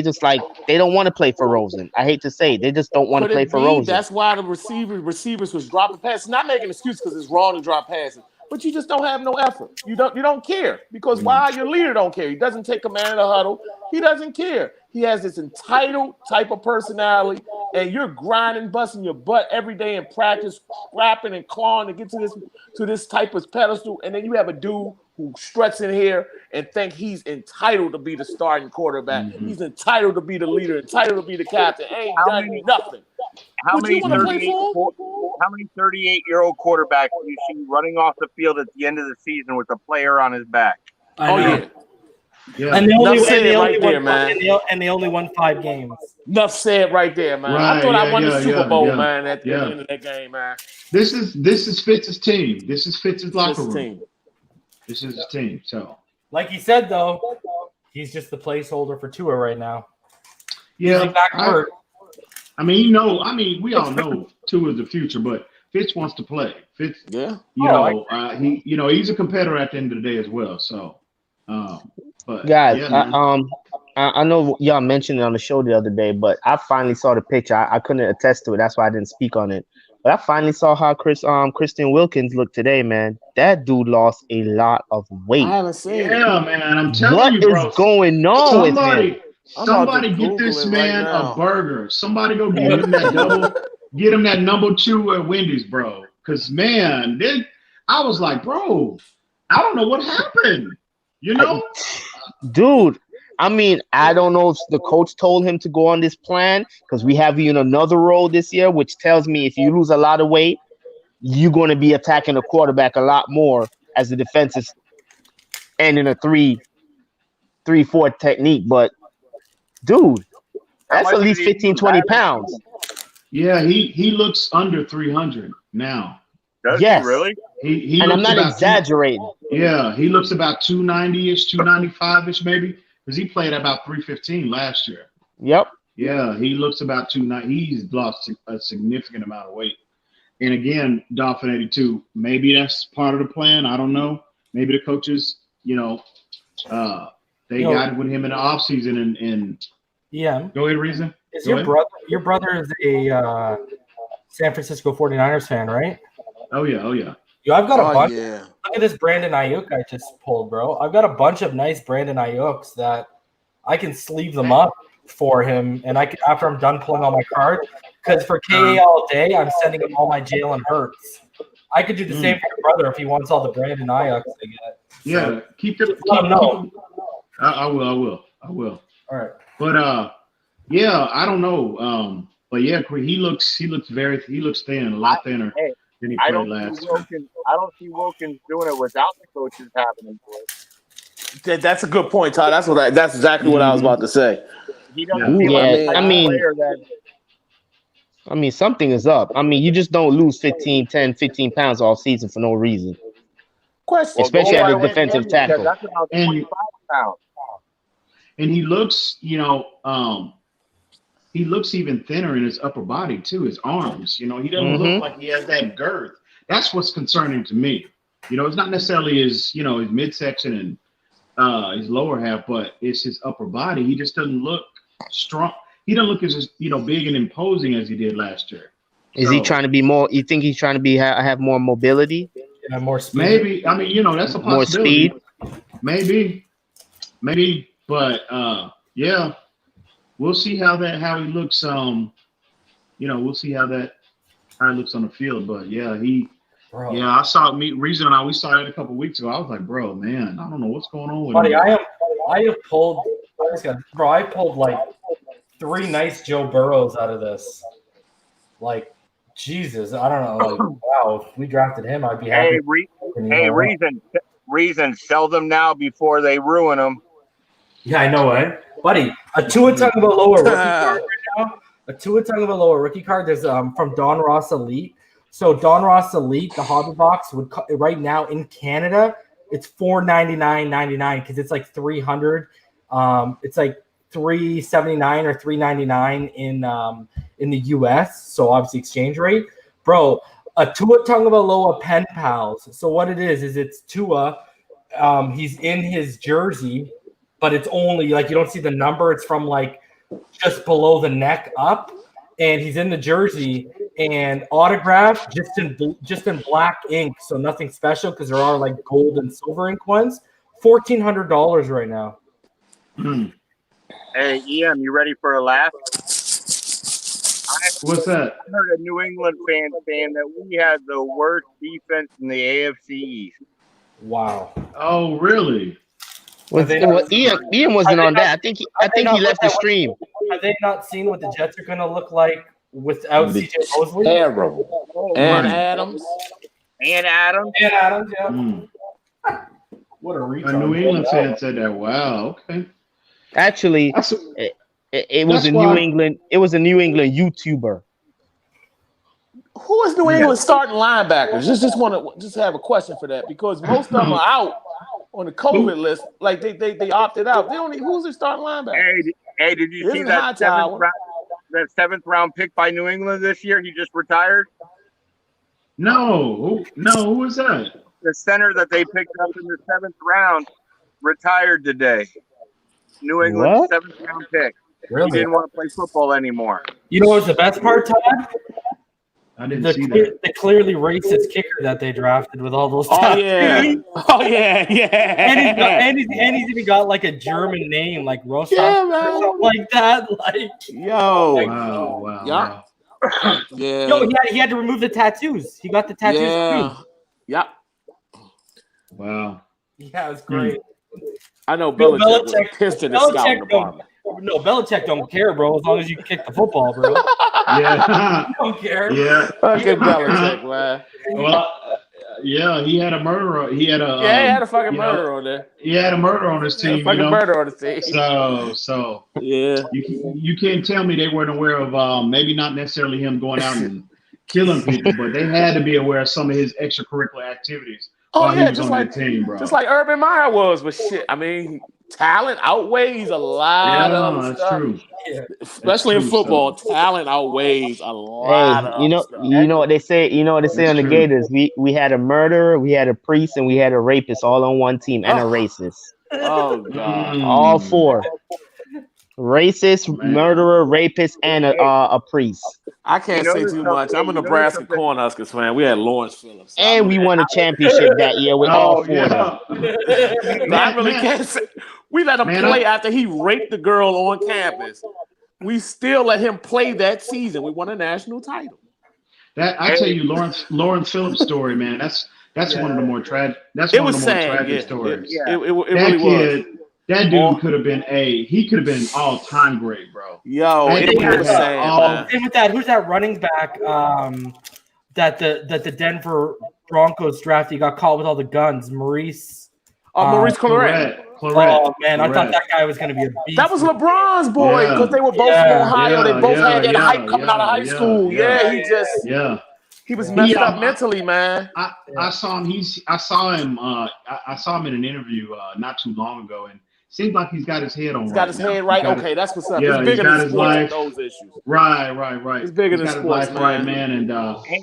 just they don't want to play for Rosen. I hate to say it, they just don't want to play for Rosen. That's why the receivers was dropping passes. Not making excuses because it's wrong to drop passes, but you just don't have no effort. You don't care because why your leader don't care. He doesn't take command of the huddle. He doesn't care. He has this entitled type of personality, and you're grinding, busting your butt every day in practice, scrapping and clawing to get to this type of pedestal, and then you have a dude who struts in here and think he's entitled to be the starting quarterback. He's entitled to be the leader, entitled to be the captain. Ain't done nothing. How many 38-year-old quarterbacks do you see running off the field at the end of the season with a player on his back? Yeah. And they only won 5 games. Enough said right there, man. Right, I thought I won the Super Bowl, man, at the end of that game, man. This is Fitz's team. This is Fitz's locker room. This is his team. So, like he said, though, he's just the placeholder for Tua right now. Yeah, we all know Tua is the future, but Fitz wants to play. Fitz, he's a competitor at the end of the day as well. So, but guys, I know y'all mentioned it on the show the other day, but I finally saw the picture. I couldn't attest to it. That's why I didn't speak on it. But I finally saw how Christian Wilkins looked today, man. That dude lost a lot of weight. I haven't seen it. Yeah, man. I'm telling you, bro. What is going on with him? Somebody get this man a burger. Somebody go get him that double. Get him that number 2 at Wendy's, bro. Because, man, I was like, bro, I don't know what happened. Dude. I don't know if the coach told him to go on this plan because we have you in another role this year, which tells me if you lose a lot of weight, you're going to be attacking the quarterback a lot more as the defensive end in a 3-4 technique. But, dude, that's at least 15, 20 pounds. Yeah, he looks under 300 now. Does he really? He and I'm not exaggerating. He looks about 290-ish, 295-ish maybe. Because he played about 315 last year. Yep. Yeah, he looks about 290. He's lost a significant amount of weight. And again, Dolphin 82, maybe that's part of the plan. I don't know. Maybe the coaches, they got it with him in the offseason and go ahead, Reason. Is your brother is a San Francisco 49ers fan, right? Oh yeah. Yo, I've got a bunch. Yeah. Look at this Brandon Ayuk I just pulled, bro. I've got a bunch of nice Brandon Ayuks that I can sleeve them up for him, and after I'm done pulling all my cards, because for KA all day, I'm sending him all my Jalen Hurts. I could do the same for your brother if he wants all the Brandon Ayuks I get. Yeah, let him know. I will. All right. But I don't know. But yeah, he looks thin, a lot thinner. than he played last year. I don't see Wilkins doing it without the coaches happening for it. That's a good point, Todd. That's exactly what I was about to say. He doesn't seem like a player that. I mean, something is up. I mean, you just don't lose 15 pounds all season for no reason. Question. Especially at the defensive tackle. That's about 25 pounds. And he looks, he looks even thinner in his upper body too, his arms. He doesn't look like he has that girth. That's what's concerning to me. It's not necessarily his midsection and his lower half, but it's his upper body. He just doesn't look strong. He doesn't look as big and imposing as he did last year. Is he trying to be more? You think he's trying to have more mobility? Yeah, more speed. Maybe. I mean, that's a possibility. More speed. Maybe. But yeah, we'll see how he looks. We'll see how it looks on the field. But yeah, I saw Reason and we saw it a couple weeks ago. I was like, bro, man, I don't know what's going on with Buddy, him. I pulled like 3 nice Joe Burrows out of this. Like, Jesus, I don't know. Like, wow, if we drafted him, I'd be happy. Reason, sell them now before they ruin them. Yeah, I know, eh? Buddy, a Tua Tagovailoa rookie card right now. A Tua Tagovailoa rookie card. There's from Don Ross Elite. So Don Ross Elite, the hobby box would right now in Canada, it's $499.99 because it's like $300. It's like $379 or $399 in the US. So obviously exchange rate, bro. A Tua Tagovailoa pen pals. So what it is it's Tua. He's in his jersey, but it's only like you don't see the number. It's from like just below the neck up, and he's in the jersey and autographed just in black ink. So nothing special because there are like gold and silver ink ones. $1,400 right now. Hey, EM, you ready for a laugh? What's that? I heard a New England fan saying that we had the worst defense in the AFC East. Wow. Oh, really? Ian wasn't on that. I think he left the stream. Have they not seen what the Jets are going to look like without CJ Mosley? Terrible. And Adams. Yeah. What a retard. A New England fan said that. Wow. Okay. Actually, it was a New England YouTuber. Who is New England starting linebackers? Just want to have a question for that because most of them are out on the COVID list. Like they opted out. They only who's their starting linebacker? Hey, did you see that seventh round pick by New England this year? He just retired. No. Who was that? The center that they picked up in the 7th round retired today. New England's 7th round pick. Really? He didn't want to play football anymore. You know what's the best part, Todd? I didn't see that. The clearly racist kicker that they drafted with all those tattoos. Oh yeah. And he's even got like a German name, like Rosen or something like that. Like, wow. Yeah. Yo, he had to remove the tattoos. He got the tattoos too. Yeah. Wow. Yeah, it was great. I know Belichick pissed in the scouting department. No, Belichick don't care, bro. As long as you kick the football, bro. Yeah. He don't care. Yeah. Fucking Belichick, man. Well, yeah, he had a murderer. He had a fucking murderer on there. He had a murder on his team. Murder on his team. So yeah. You can't tell me they weren't aware of maybe not necessarily him going out and killing people, but they had to be aware of some of his extracurricular activities. Oh yeah, just like team, bro. Just like Urban Meyer was, but shit. I mean, talent outweighs a lot of that's stuff. True. Especially in football, talent outweighs a lot. Hey, you know what they say. You know what they say on the Gators. We had a murderer, we had a priest, and we had a rapist all on one team, and a racist. Oh god, all 4. Racist, murderer, rapist, and a priest. I can't say too much. I'm a Nebraska Cornhuskers fan. We had Lawrence Phillips. And we won a championship that year with all 4 of them. I really can't say. We let him play after he raped the girl on campus. We still let him play that season. We won a national title. That I tell you, Lawrence Phillips' story, man. That's one of the more tragic. That's one of the more tragic stories. It really was. That dude could have been he could have been all-time great, bro. Yo, it was sad. And with that, who's that running back that the Denver Broncos drafted? He got caught with all the guns. Maurice Clarett. Oh man, I thought that guy was going to be a beast. That was LeBron's boy because they were both from Ohio. They both had that hype coming out of high school. He was messed up mentally, man. I saw him. I saw him in an interview not too long ago, and seems like he's got his head on. He's got his head right. Okay, that's what's up. Yeah, it's bigger than sports. Those issues. Right. It's bigger than sports, man. Right, man, and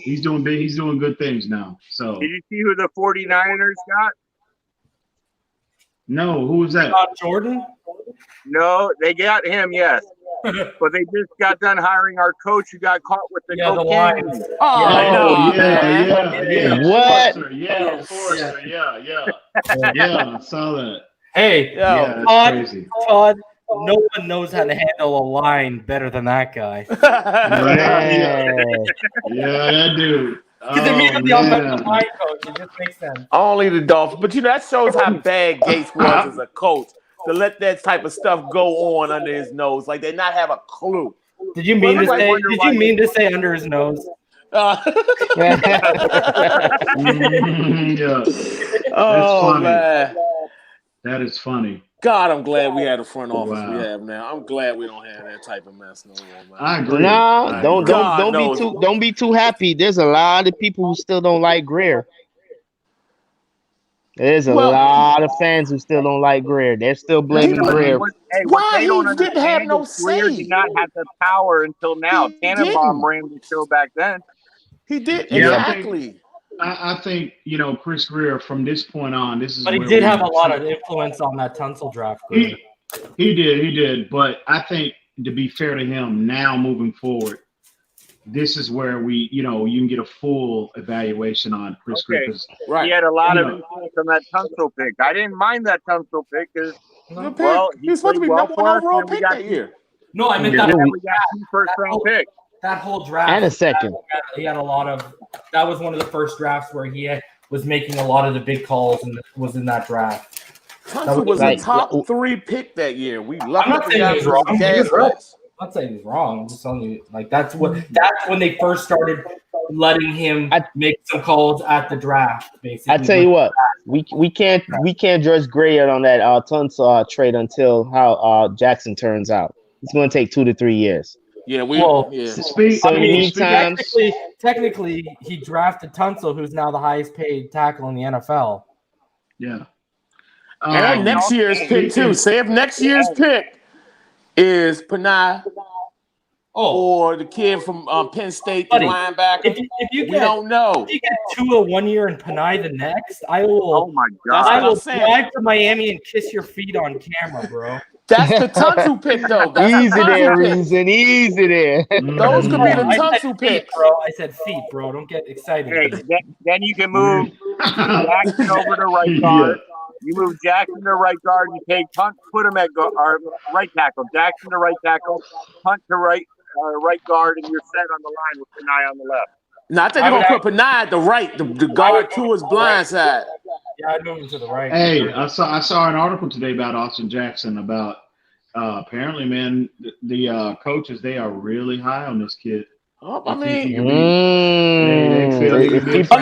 he's doing big. He's doing good things now. So, did you see who the 49ers got? No, who was that? Jordan? No, they got him. Yes. But they just got done hiring our coach who got caught with the cocaine. The Lions. What? Forrester. Yeah. I saw that. Hey, Todd, no one knows how to handle a line better than that guy. That dude. Because immediately the offensive line coach, it just makes sense. Only the Dolphins. But that shows how bad Gates was as a coach. To let that type of stuff go on under his nose, like they not have a clue. Did you mean to say under his nose? Oh man, that is funny. God, I'm glad we had a front office we have now. I'm glad we don't have that type of mess no more, man. I agree. Nah, don't be too happy. There's a lot of people who still don't like Greer. There's a lot of fans who still don't like Greer. They're still blaming Greer. Why he didn't have no say? Greer did not have the power until now. Tannenbaum ran the show back then. He did exactly. I think Chris Greer from this point on. But he did have a lot of influence on that Tunsil draft. He did. But I think to be fair to him, now moving forward, this is where we, you can get a full evaluation on Chris Greer. Right. He had a lot of influence on that Tunsil pick. I didn't mind that Tunsil pick because, he was supposed to be number one overall pick that year. No, I meant that we got 2 first-round picks. That whole draft and a second. He had a lot of. That was one of the first drafts where he was making a lot of the big calls and was in that draft. Tunsil was a top 3 pick that year. We loved I'm not saying he was wrong. I'm not saying he's wrong. I'm just telling you, that's when they first started letting him make some calls at the draft. Basically, I tell you what, we can't judge Greer on that Tunsil trade until how Jackson turns out. It's going to take 2 to 3 years. Yeah, technically, he drafted Tunsil, who's now the highest paid tackle in the NFL. Yeah, and next year's pick too. Say if next year's pick is Panay or the kid from Penn State, the linebacker. If we don't know. If you get Tua 1 year and Panay the next, I will. Oh my God! I will drive to Miami and kiss your feet on camera, bro. That's the Tunsil pick, though. Easy there, Reason. Easy there. Those could be the Tunsil picks, bro. I said feet, bro. Don't get excited. Hey, then you can move Jackson over to right guard. You move Jackson to right guard. You take Punt, put him at right tackle. Jackson to right tackle. Punt to right guard, and you're set on the line with Panay on the left. No, I think they're going to put Panay at the right, the guard to his blind side. Yeah, I'd move him to the right. Hey, I saw an article today about Austin Jackson about apparently, man, the coaches, they are really high on this kid. Oh, I mean, a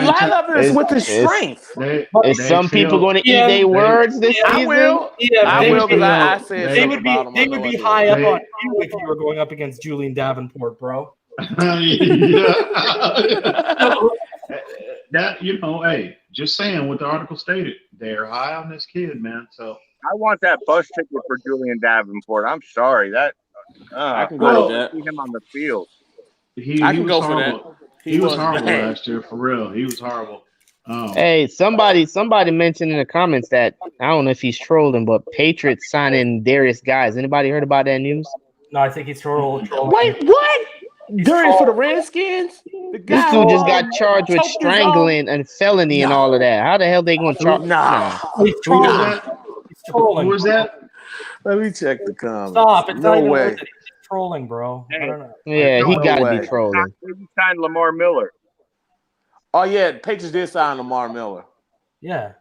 lot of it is with his strength. Is some people going to eat their words this season? I will. Because I said they would be high up on you if you were going up against Julian Davenport, bro. That hey, just saying what the article stated, they're high on this kid, man. So I want that bus ticket for Julian Davenport. I'm sorry that I can go with that. See him on the field. I can go for that. He was horrible last year, for real. He was horrible. Hey, somebody mentioned in the comments that I don't know if he's trolling, but Patriots signing Darius Guys. Anybody heard about that news? No, I think he's trolling. Wait, what? Darius for the Redskins? This dude just got charged with strangling and felony and all of that. How the hell they going to charge? He's trolling. He's trolling. Who was that? Let me check the comments. Stop! It's no not even way. worth it. He's trolling, bro. I don't know. Yeah, he got to be trolling. He signed Lamar Miller. Oh yeah, the Patriots did sign Lamar Miller. Yeah,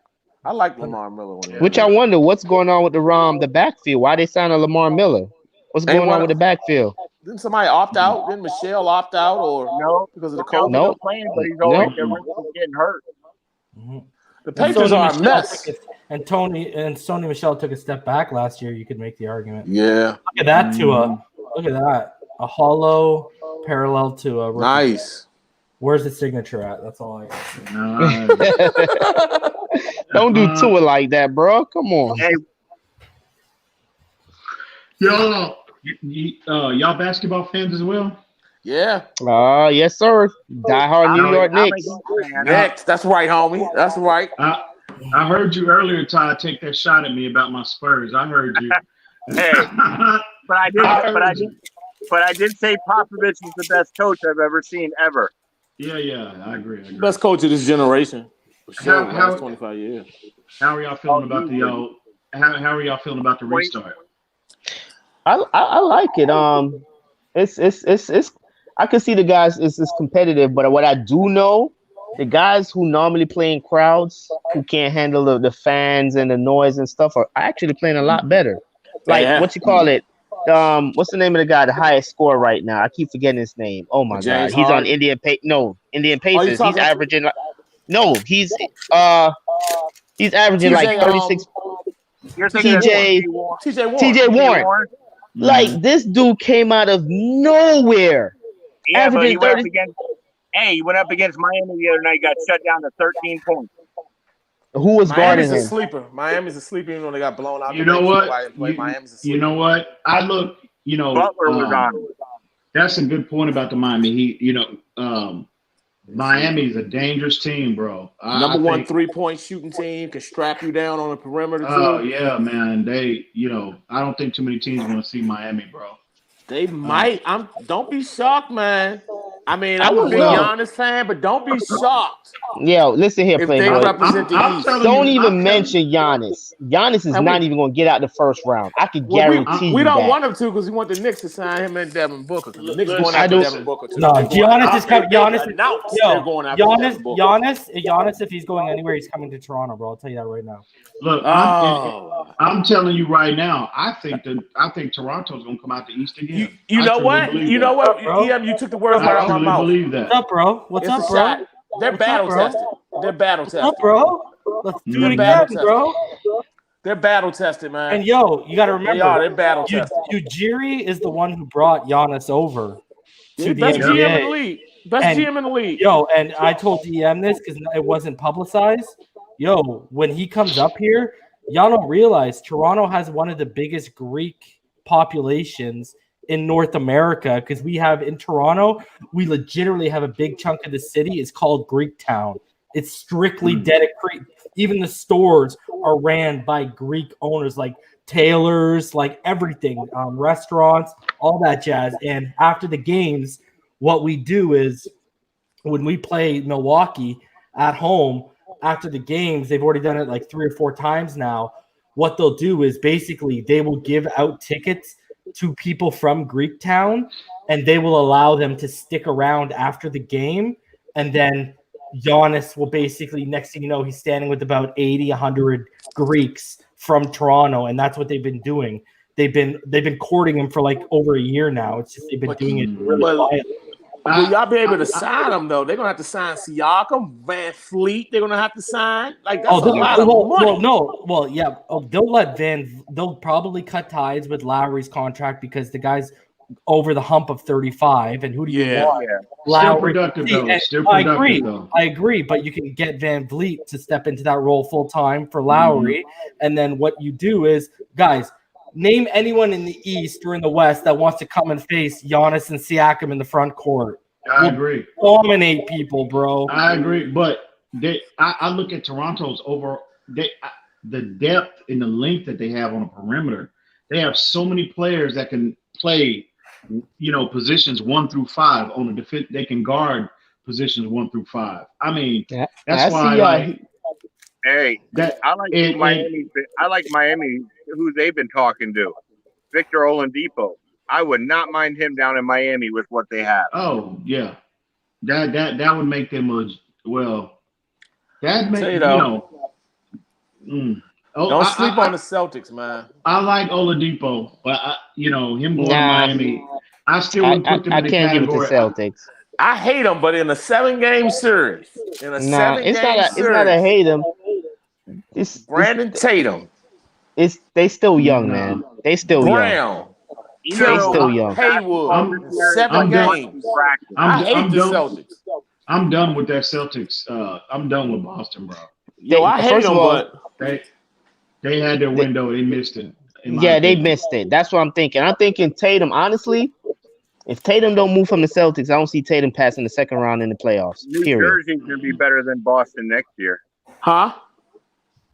I like Lamar Miller. Which I wonder what's going on with the backfield. Why they signed a Lamar Miller? What's going on with the backfield? Didn't somebody opt out? Didn't Michelle opt out or no because of the COVID? No, playing, but he's always getting hurt. The Patriots are a mess. And Sony Michel took a step back last year. You could make the argument. Yeah. Look at that, Tua. Look at that. A hollow parallel to a rookie. Nice. Where's the signature at? That's all I got. Don't do Tua like that, bro. Come on. Hey, y'all basketball fans as well? Yeah. Yes, sir. Diehard New York Knicks. Knicks. That's right, homie. That's right. I heard you earlier, Todd, take that shot at me about my Spurs. I heard you. Hey, but I did say Popovich is the best coach I've ever seen ever. Yeah, I agree. Best coach of this generation. For sure. How- 25 years. How are y'all feeling about the how are y'all feeling about the restart? I like it. It's I can see the guys. It's competitive, but what I do know, the guys who normally play in crowds who can't handle the fans and the noise and stuff are actually playing a lot better. Like what you call it? What's the name of the guy, the highest score right now? I keep forgetting his name. Oh my James god, he's Harden? on Indian Pacers. He's averaging he's averaging like 36. TJ Warren. Like this dude came out of nowhere. Yeah, but he averaging 30. he went up against Miami the other night, got shut down to 13 points. Who was guarding Miami's him? a sleeper. Miami's a sleeper even though they got blown out. You know what? Miami's a sleeper. You know what? I look, Butler was on. That's a good point about the Miami. Miami's a dangerous team, bro. Number one 3-point shooting team can strap you down on the perimeter too. Oh yeah, man. They, I don't think too many teams want to see Miami, bro. They might. Don't be shocked, man. I mean, I'm a big Giannis fan, but don't be shocked. Yo, listen here, If they Playboy. represent the East. Don't even mention Giannis. Giannis is not even going to get out the first round. I can guarantee you we don't that. want him to because we want the Knicks to sign him and Devin Booker. The Knicks going I after do- Devin Booker too. No, Giannis is coming. Giannis, they're going after Devin Booker. Giannis. If he's going anywhere, he's coming to Toronto, bro. I'll tell you that right now. Look, I'm telling you right now. I think Toronto's going to come out the East again. You know what? You know what? You took the words right out of my mouth. Believe that. What's up, bro? What's It's up, a bro? shot. They're battle tested. They're battle tested. What's up, bro? Let's do it battle again, bro. They're battle tested, man. And yo, you got to remember, They're battle tested. Ujiri is the one who brought Giannis over to the Best NBA. GM in the league. Best GM in the league. Yo, and I told DM this because it wasn't publicized. Yo, when he comes up here, y'all don't realize Toronto has one of the biggest Greek populations in North America because we have in Toronto, we legitimately have a big chunk of the city. It's called Greek Town. It's strictly dedicated. Even the stores are ran by Greek owners, like tailors, like everything, restaurants, all that jazz. And after the games, what we do is when we play Milwaukee at home, after the games, they've already done it like 3 or 4 times now. What they'll do is basically they will give out tickets to people from Greek Town, and they will allow them to stick around after the game. And then Giannis will basically, next thing you know, he's standing with about 80, 100 Greeks from Toronto, and that's what they've been doing. They've been courting him for like over a year now. It's just they've been doing it really quietly. Will y'all be able to sign them though? They're gonna have to sign Siakam, Van Fleet. They're gonna have to sign. Like that's a lot of money. They'll probably cut ties with Lowry's contract because the guy's over the hump of 35. And who do you want? Lowry. I agree, but you can get Van Vliet to step into that role full time for Lowry. And then what you do is, guys, name anyone in the East or in the West that wants to come and face Giannis and Siakam in the front court. I agree. Dominate people, bro. I agree, but I look at Toronto's the depth and the length that they have on the perimeter. They have so many players that can play, positions 1 through 5 on the defense. They can guard positions 1 through 5. I mean, that's why. Hey, I like Miami, who they've been talking to. Victor Oladipo. I would not mind him down in Miami with what they have. Oh yeah, that would make them That make Don't sleep on the Celtics, man. I like Oladipo, but him going to Miami, I still would put them in the category. I can't give it to Celtics. I hate them, but in a 7-game series, it's not a hate them. Brandon Tatum. They still young, man. They still Brown. young. They still young. Haywood. 7 games. I hate the Celtics. I'm done with that Celtics. I'm done with Boston, bro. Yo, I hate them, but they had their window. They missed it. They missed it. That's what I'm thinking. I'm thinking Tatum, honestly, if Tatum don't move from the Celtics, I don't see Tatum passing the second round in the playoffs. New Jersey's going to be better than Boston next year. Huh?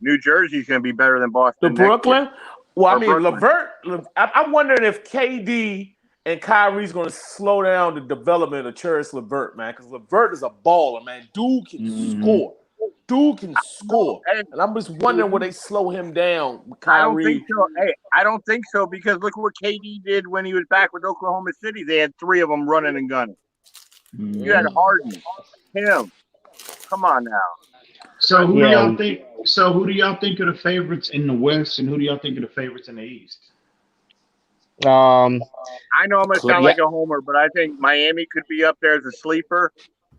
New Jersey's going to be better than Boston The Brooklyn? Year. Well, I mean, LeVert, I'm wondering if KD and Kyrie's going to slow down the development of Charis LeVert, man, because LeVert is a baller, man. Dude can score. Dude can score. And I'm just wondering will they slow him down with Kyrie. I don't think so. Hey, I don't think so because look what KD did when he was back with Oklahoma City. They had 3 of them running and gunning. You had Harden, him. Come on now. So who do y'all think? So who do y'all think are the favorites in the West, and who do y'all think are the favorites in the East? I know I'm gonna sound like a homer, but I think Miami could be up there as a sleeper.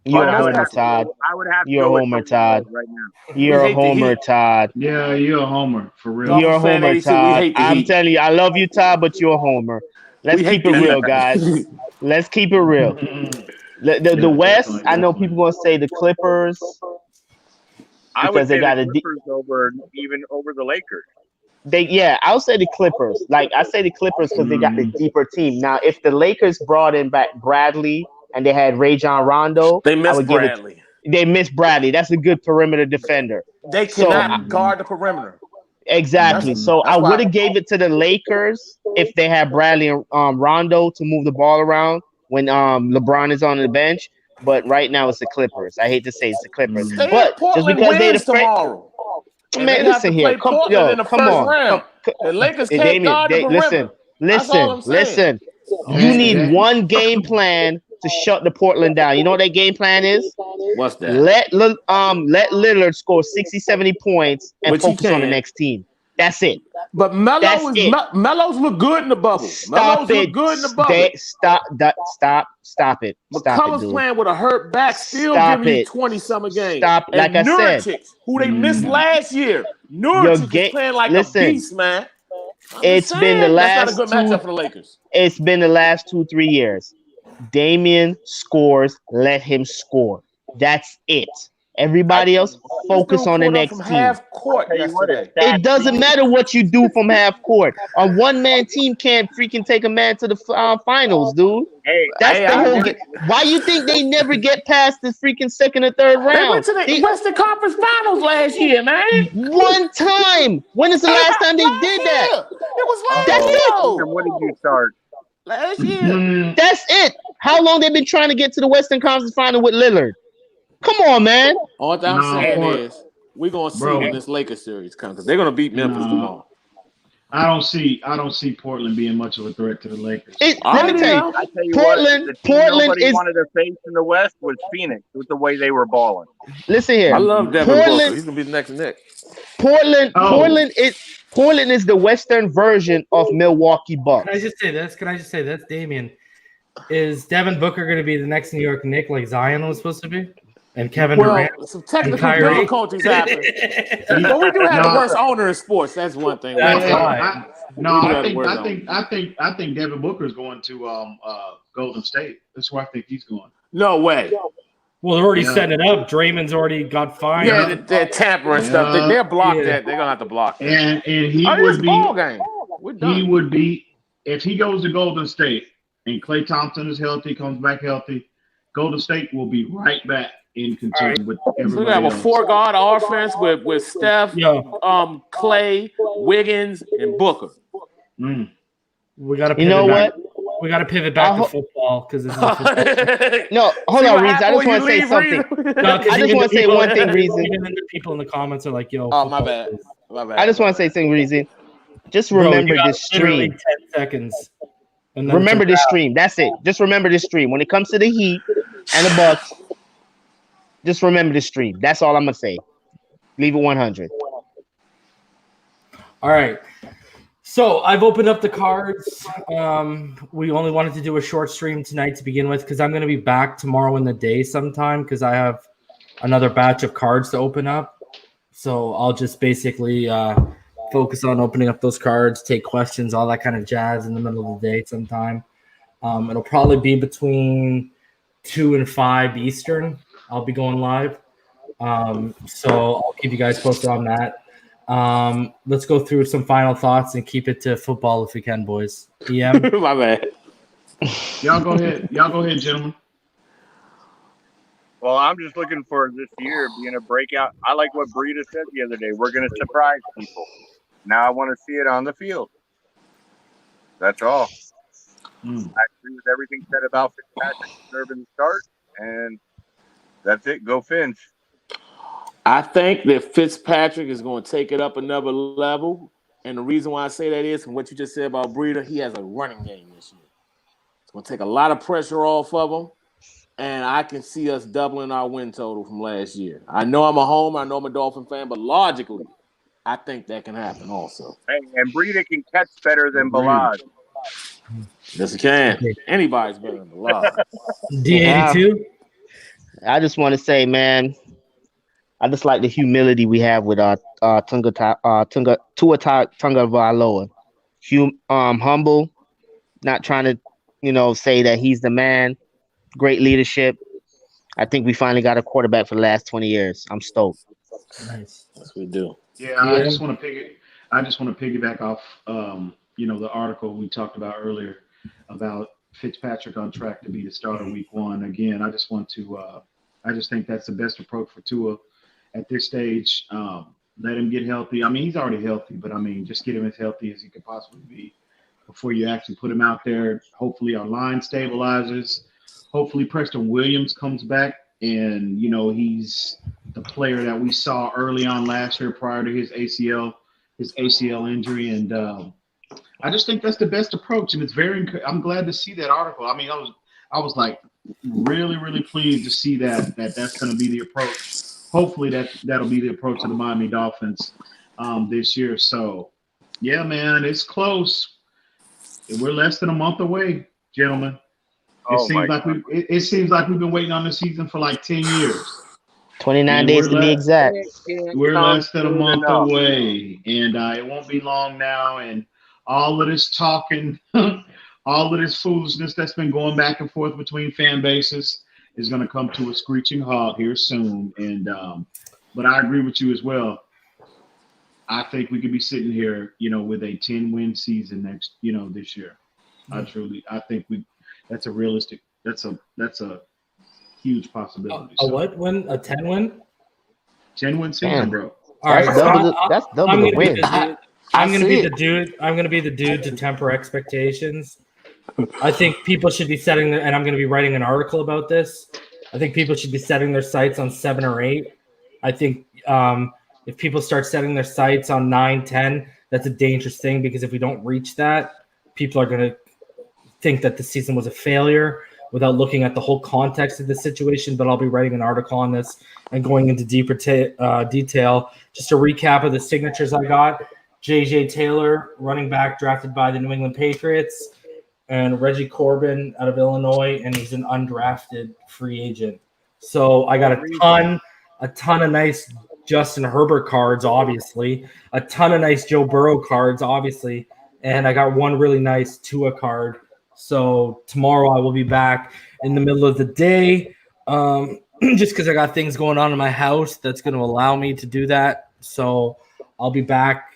You're a homer, Todd. I would have to You're a homer, Todd. Right now. You're a homer, Todd. Yeah, you're a homer for real. You're a homer, Todd. I'm telling you, I love you, Todd, but you're a homer. Let's keep it real, guys. Let's keep it real. The West, I know people gonna say the Clippers. I would say the Clippers over the Lakers. I'll say the Clippers. Like I say the Clippers because they got the deeper team. Now, if the Lakers brought in back Bradley and they had Rajon Rondo, they missed Bradley. They missed Bradley. That's a good perimeter defender. They cannot guard the perimeter. Exactly. I would have gave it to the Lakers if they had Bradley and Rondo to move the ball around when LeBron is on the bench. But right now it's the Clippers. I hate to say it's the Clippers, but just because they're the tomorrow. Man, listen here. Come on. The Lakers can't guard the perimeter. Listen. You need one game plan to shut the Portland down. You know what that game plan is? What's that? Let Lillard score 60, 70 points and focus on the next team. That's it. But Melo's look good in the bubble. Stop it. Stop it. McCollum's playing with a hurt back, still giving you 20-some games. Stop. Like I said, who they missed last year. Nurkic is playing like a beast, man. It's been the last. That's not a good matchup for the Lakers. It's been the last 2-3 years. Damian scores. Let him score. That's it. Everybody else focus on the next team. Half court yesterday. It doesn't matter what you do from half court. A one-man team can't freaking take a man to the finals, dude. That's the whole game. Why you think they never get past the freaking second or third round? They went to the Western Conference Finals last year, man. One time. When is the last time they did that? It was last year. And when did you start? Last year. That's it. How long they been trying to get to the Western Conference Final with Lillard? Come on, man. All that I'm saying is we're gonna see when this Lakers series comes because they're gonna beat Memphis tomorrow. I don't see Portland being much of a threat to the Lakers. Let me tell you, Portland nobody is wanted to face in the West was Phoenix with the way they were balling. Listen here. I love Devin Booker. He's gonna be the next Nick. Portland is the Western version of Milwaukee Bucks. Can I just say this? Damian, is Devin Booker going to be the next New York Knick like Zion was supposed to be? And Kevin Durant. Some technical difficulties happen. But we do have the worst owner in sports. That's one thing. I think Devin Booker is going to Golden State. That's where I think he's going. No way. Well, they're already setting it up. Draymond's already got fined. Yeah, they're tampering stuff. They'll block that. They're gonna have to block that. And he would be. Ball game. He would be if he goes to Golden State and Klay Thompson is healthy, comes back healthy. Golden State will be right back in contention with everybody. So we have a 4-guard offense with Steph, Klay, Wiggins, and Booker. We got to. You know what? We got to pivot back to football because it's no. Hold on, Reeves. I just want to say something. I just want to say one thing, Reason. Even the people in the comments are like, "Yo." Oh, my bad. I just want to say something, Reason. Just remember this stream. 10 seconds. Remember this stream. That's it. Just remember this stream. When it comes to the Heat and the Bucks, just remember this stream. That's all I'm gonna say. Leave it 100. All right. So I've opened up the cards. We only wanted to do a short stream tonight to begin with because I'm going to be back tomorrow in the day sometime because I have another batch of cards to open up. So I'll just basically focus on opening up those cards, take questions, all that kind of jazz in the middle of the day sometime. It'll probably be between 2 and 5 Eastern. I'll be going live. So I'll keep you guys posted on that. Let's go through some final thoughts and keep it to football if we can, boys. EM? My bad. Y'all go ahead, gentlemen. Well, I'm just looking for this year being a breakout. I like what Breida said the other day. We're going to surprise people. Now I want to see it on the field. That's all. I agree with everything said about Fitzpatrick deserving the start, and that's it. Go Fins. I think that Fitzpatrick is going to take it up another level. And the reason why I say that is from what you just said about Breida, he has a running game this year. It's going to take a lot of pressure off of him. And I can see us doubling our win total from last year. I know I'm a homer. I know I'm a Dolphin fan. But logically, I think that can happen also. And Breida can catch better than Balaj. Yes, he can. Anybody's better than Balaj. D82? I just want to say, man, I just like the humility we have with Tua Tagovailoa. Humble, not trying to, say that he's the man. Great leadership. I think we finally got a quarterback for the last 20 years. I'm stoked. Nice. Yes, we do. Yeah, I just want to piggyback off, the article we talked about earlier about Fitzpatrick on track to be the starter week 1. Again, I just want to, I just think that's the best approach for Tua at this stage. Let him get healthy. I mean, he's already healthy, but just get him as healthy as he could possibly be before you actually put him out there. Hopefully our line stabilizes. Hopefully Preston Williams comes back and, he's the player that we saw early on last year prior to his ACL injury. And I just think that's the best approach. And it's I'm glad to see that article. I mean, I was like really, really pleased to see that's going to be the approach. Hopefully that'll be the approach of the Miami Dolphins this year. So, yeah, man, it's close. We're less than a month away, gentlemen. It seems like we've been waiting on this season for like 10 years. 29 days to be exact. We're less than a month away, and it won't be long now. And all of this talking, all of this foolishness that's been going back and forth between fan bases is going to come to a screeching halt here soon. And but I agree with you as well. I think we could be sitting here, with a 10-win season this year. I think that's a realistic. That's a huge possibility. A what win? A 10-win? 10-win season, bro. All right, that's double the win. I'm gonna be the dude. I'm gonna be the dude to temper expectations. I think people should be setting and I'm gonna be writing an article about this. I think people should be setting their sights on 7 or 8. I think if people start setting their sights on 9, 10, that's a dangerous thing because if we don't reach that, people are gonna think that the season was a failure without looking at the whole context of the situation. But I'll be writing an article on this and going into deeper detail. Just a recap of the signatures I got. J.J. Taylor, running back drafted by the New England Patriots, and Reggie Corbin out of Illinois, and he's an undrafted free agent. So I got a ton of nice Justin Herbert cards, obviously, a ton of nice Joe Burrow cards, obviously, and I got one really nice Tua card. So tomorrow I will be back in the middle of the day, just because I got things going on in my house that's going to allow me to do that. So I'll be back.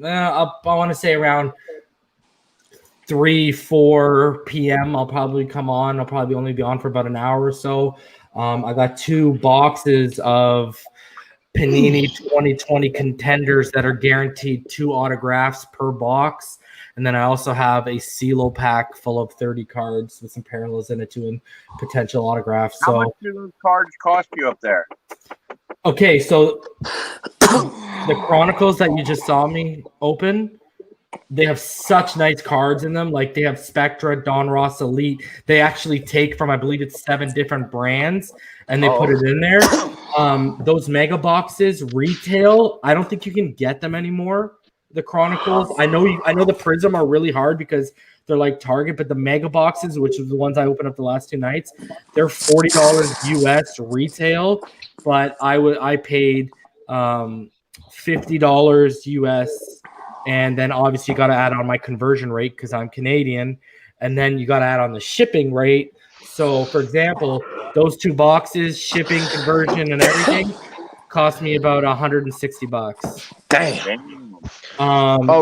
I want to say around 3-4 p.m. I'll probably come on. I'll probably only be on for about an hour or so. I got 2 boxes of Panini 2020 contenders that are guaranteed 2 autographs per box. And then I also have a CeeLo pack full of 30 cards with some parallels in it too and potential autographs. How much do those cards cost you up there? Okay, so the Chronicles that you just saw me open, they have such nice cards in them. Like they have Spectra, Don Ross Elite. They actually take from, I believe it's 7 different brands and they put it in there. Those mega boxes retail, I don't think you can get them anymore. The Chronicles, I know the Prism are really hard because they're like Target, but the mega boxes, which is the ones I opened up the last 2 nights, they're $40 US retail, but I paid $50 US, and then obviously you got to add on my conversion rate because I'm Canadian, and then you got to add on the shipping rate. So, for example, those 2 boxes, shipping, conversion, and everything, cost me about $160. Damn.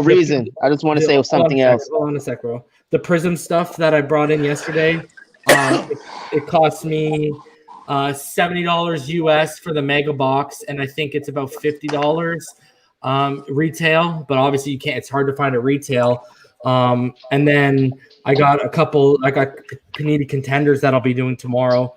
Reason. I just want to say something else. Hold on a sec, bro. The Prism stuff that I brought in yesterday, it cost me $70 US for the mega box, and I think it's about $50 retail. But obviously, you can't. It's hard to find a retail. And then I got Panini Contenders that I'll be doing tomorrow,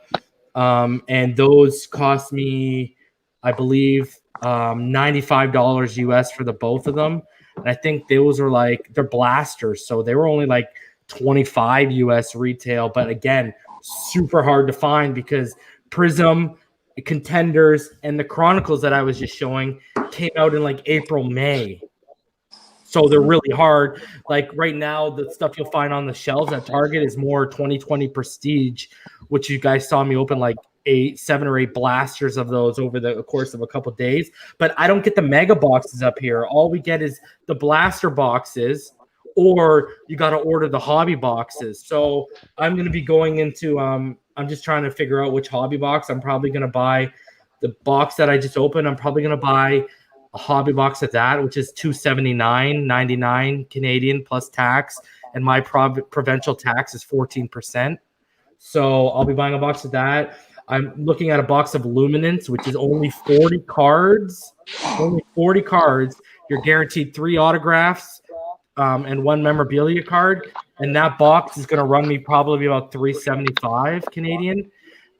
and those cost me, I believe, $95 US for the both of them. And I think those are they're blasters, so they were only like $25 US retail. But again, super hard to find because Prism, Contenders, and the Chronicles that I was just showing came out in like April, May. So they're really hard. Like right now, the stuff you'll find on the shelves at Target is more 2020 Prestige, which you guys saw me open like 7 or 8 blasters of those over the course of a couple of days. But I don't get the mega boxes up here. All we get is the blaster boxes, or you got to order the hobby boxes. So I'm going to be going into I'm just trying to figure out which hobby box. I'm probably going to buy the box that I just opened. I'm probably going to buy a hobby box of that, which is $279.99 Canadian plus tax, and my provincial tax is 14%. So I'll be buying a box of that. I'm looking at a box of Luminance, which is only 40 cards. Only 40 cards. You're guaranteed 3 autographs and 1 memorabilia card, and that box is going to run me probably about $375 Canadian.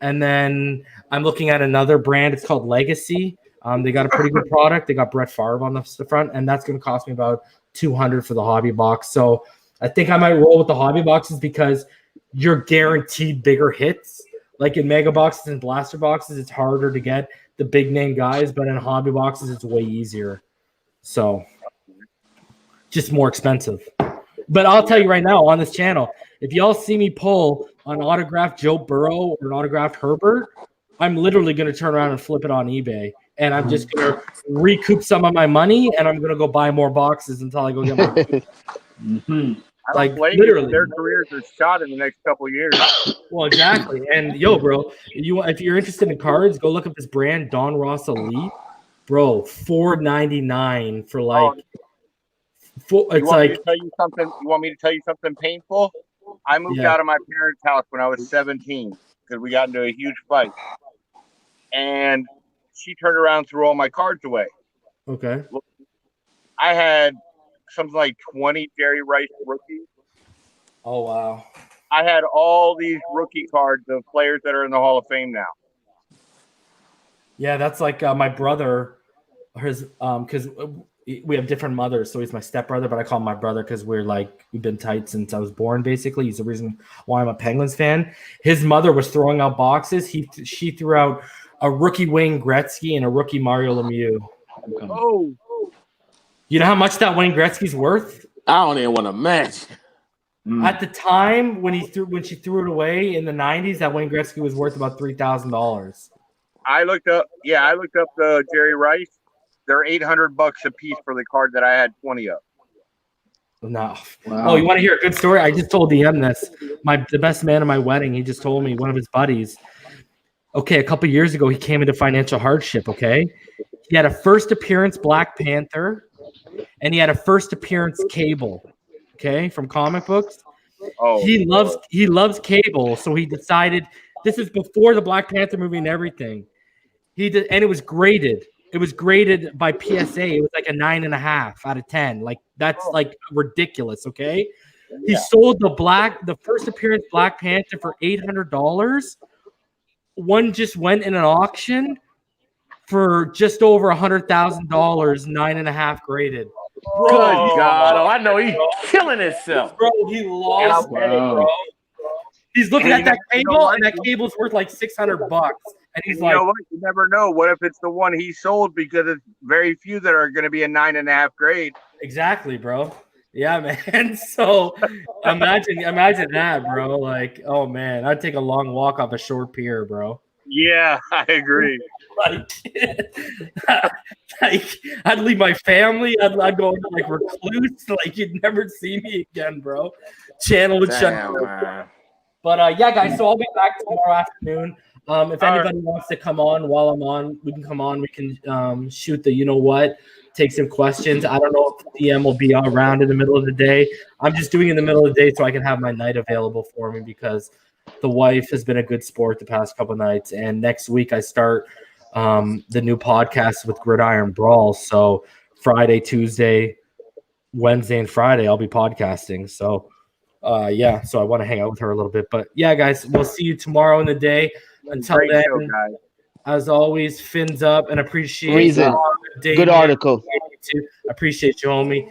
And then I'm looking at another brand. It's called Legacy. They got a pretty good product. They got Brett Favre on the front, and that's going to cost me about $200 for the hobby box. So I think I might roll with the hobby boxes because you're guaranteed bigger hits. Like in mega boxes and blaster boxes, it's harder to get the big name guys, but in hobby boxes, it's way easier. So just more expensive. But I'll tell you right now on this channel, if y'all see me pull an autographed Joe Burrow or an autographed Herbert, I'm literally going to turn around and flip it on eBay. And I'm just going to recoup some of my money, and I'm going to go buy more boxes until I go get my Like literally, their careers are shot in the next couple of years. Well, exactly. And yo, bro, if you're interested in cards, go look up this brand, Don Ross Elite, bro. $4.99 for like. You want me to tell you something painful? I moved out of my parents' house when I was 17 because we got into a huge fight, and she turned around and threw all my cards away. Okay. I had something like 20 Jerry Rice rookies. Oh, wow. I had all these rookie cards of players that are in the Hall of Fame now. Yeah, that's like my brother, his because we have different mothers, so he's my stepbrother, but I call him my brother because we've been tight since I was born, basically. He's the reason why I'm a Penguins fan. His mother was throwing out boxes. She threw out a rookie Wayne Gretzky and a rookie Mario Lemieux. Oh. You know how much that Wayne Gretzky's worth? I don't even want to match. At the time when she threw it away in the 90s, that Wayne Gretzky was worth about $3,000. I looked up the Jerry Rice. They're $800 a piece for the card that I had 20 of. No. Wow. Oh, you want to hear a good story? I just told DM this. The best man at my wedding, he just told me, one of his buddies. Okay, a couple years ago, he came into financial hardship, okay? He had a first appearance Black Panther, and he had a first appearance Cable, okay, from comic books. Oh, he loves Cable, so he decided, this is before the Black Panther movie and everything. And it was graded. It was graded by PSA. It was like a 9.5 out of 10. Like that's like ridiculous. Okay, he sold the first appearance Black Panther for $800. One just went in an auction for just over $100,000, 9.5 graded. Bro, good God! Oh, I know he's killing himself, bro. He lost it, bro. He's looking at that cable, and that cable's worth like $600. And he's like, know what? You never know. What if it's the one he sold because it's very few that are going to be a 9.5 grade? Exactly, bro. Yeah, man. So imagine that, bro. Like, oh man, I'd take a long walk off a short pier, bro. Yeah, I agree. like I'd leave my family. I'd go into like recluse. Like you'd never see me again, bro. Channel would shut down. But yeah, guys. So I'll be back tomorrow afternoon. If anybody wants to come on while I'm on, we can come on. We can shoot the take some questions. I don't know if the DM will be around in the middle of the day. I'm just doing it in the middle of the day so I can have my night available for me because the wife has been a good sport the past couple nights. And next week I start the new podcast with Gridiron Brawl. So Friday, Tuesday, Wednesday, and Friday I'll be podcasting. So yeah, so I want to hang out with her a little bit. But yeah, guys, we'll see you tomorrow in the day. Until then, as always, fins up and appreciate Reason. Good article. Appreciate you, homie.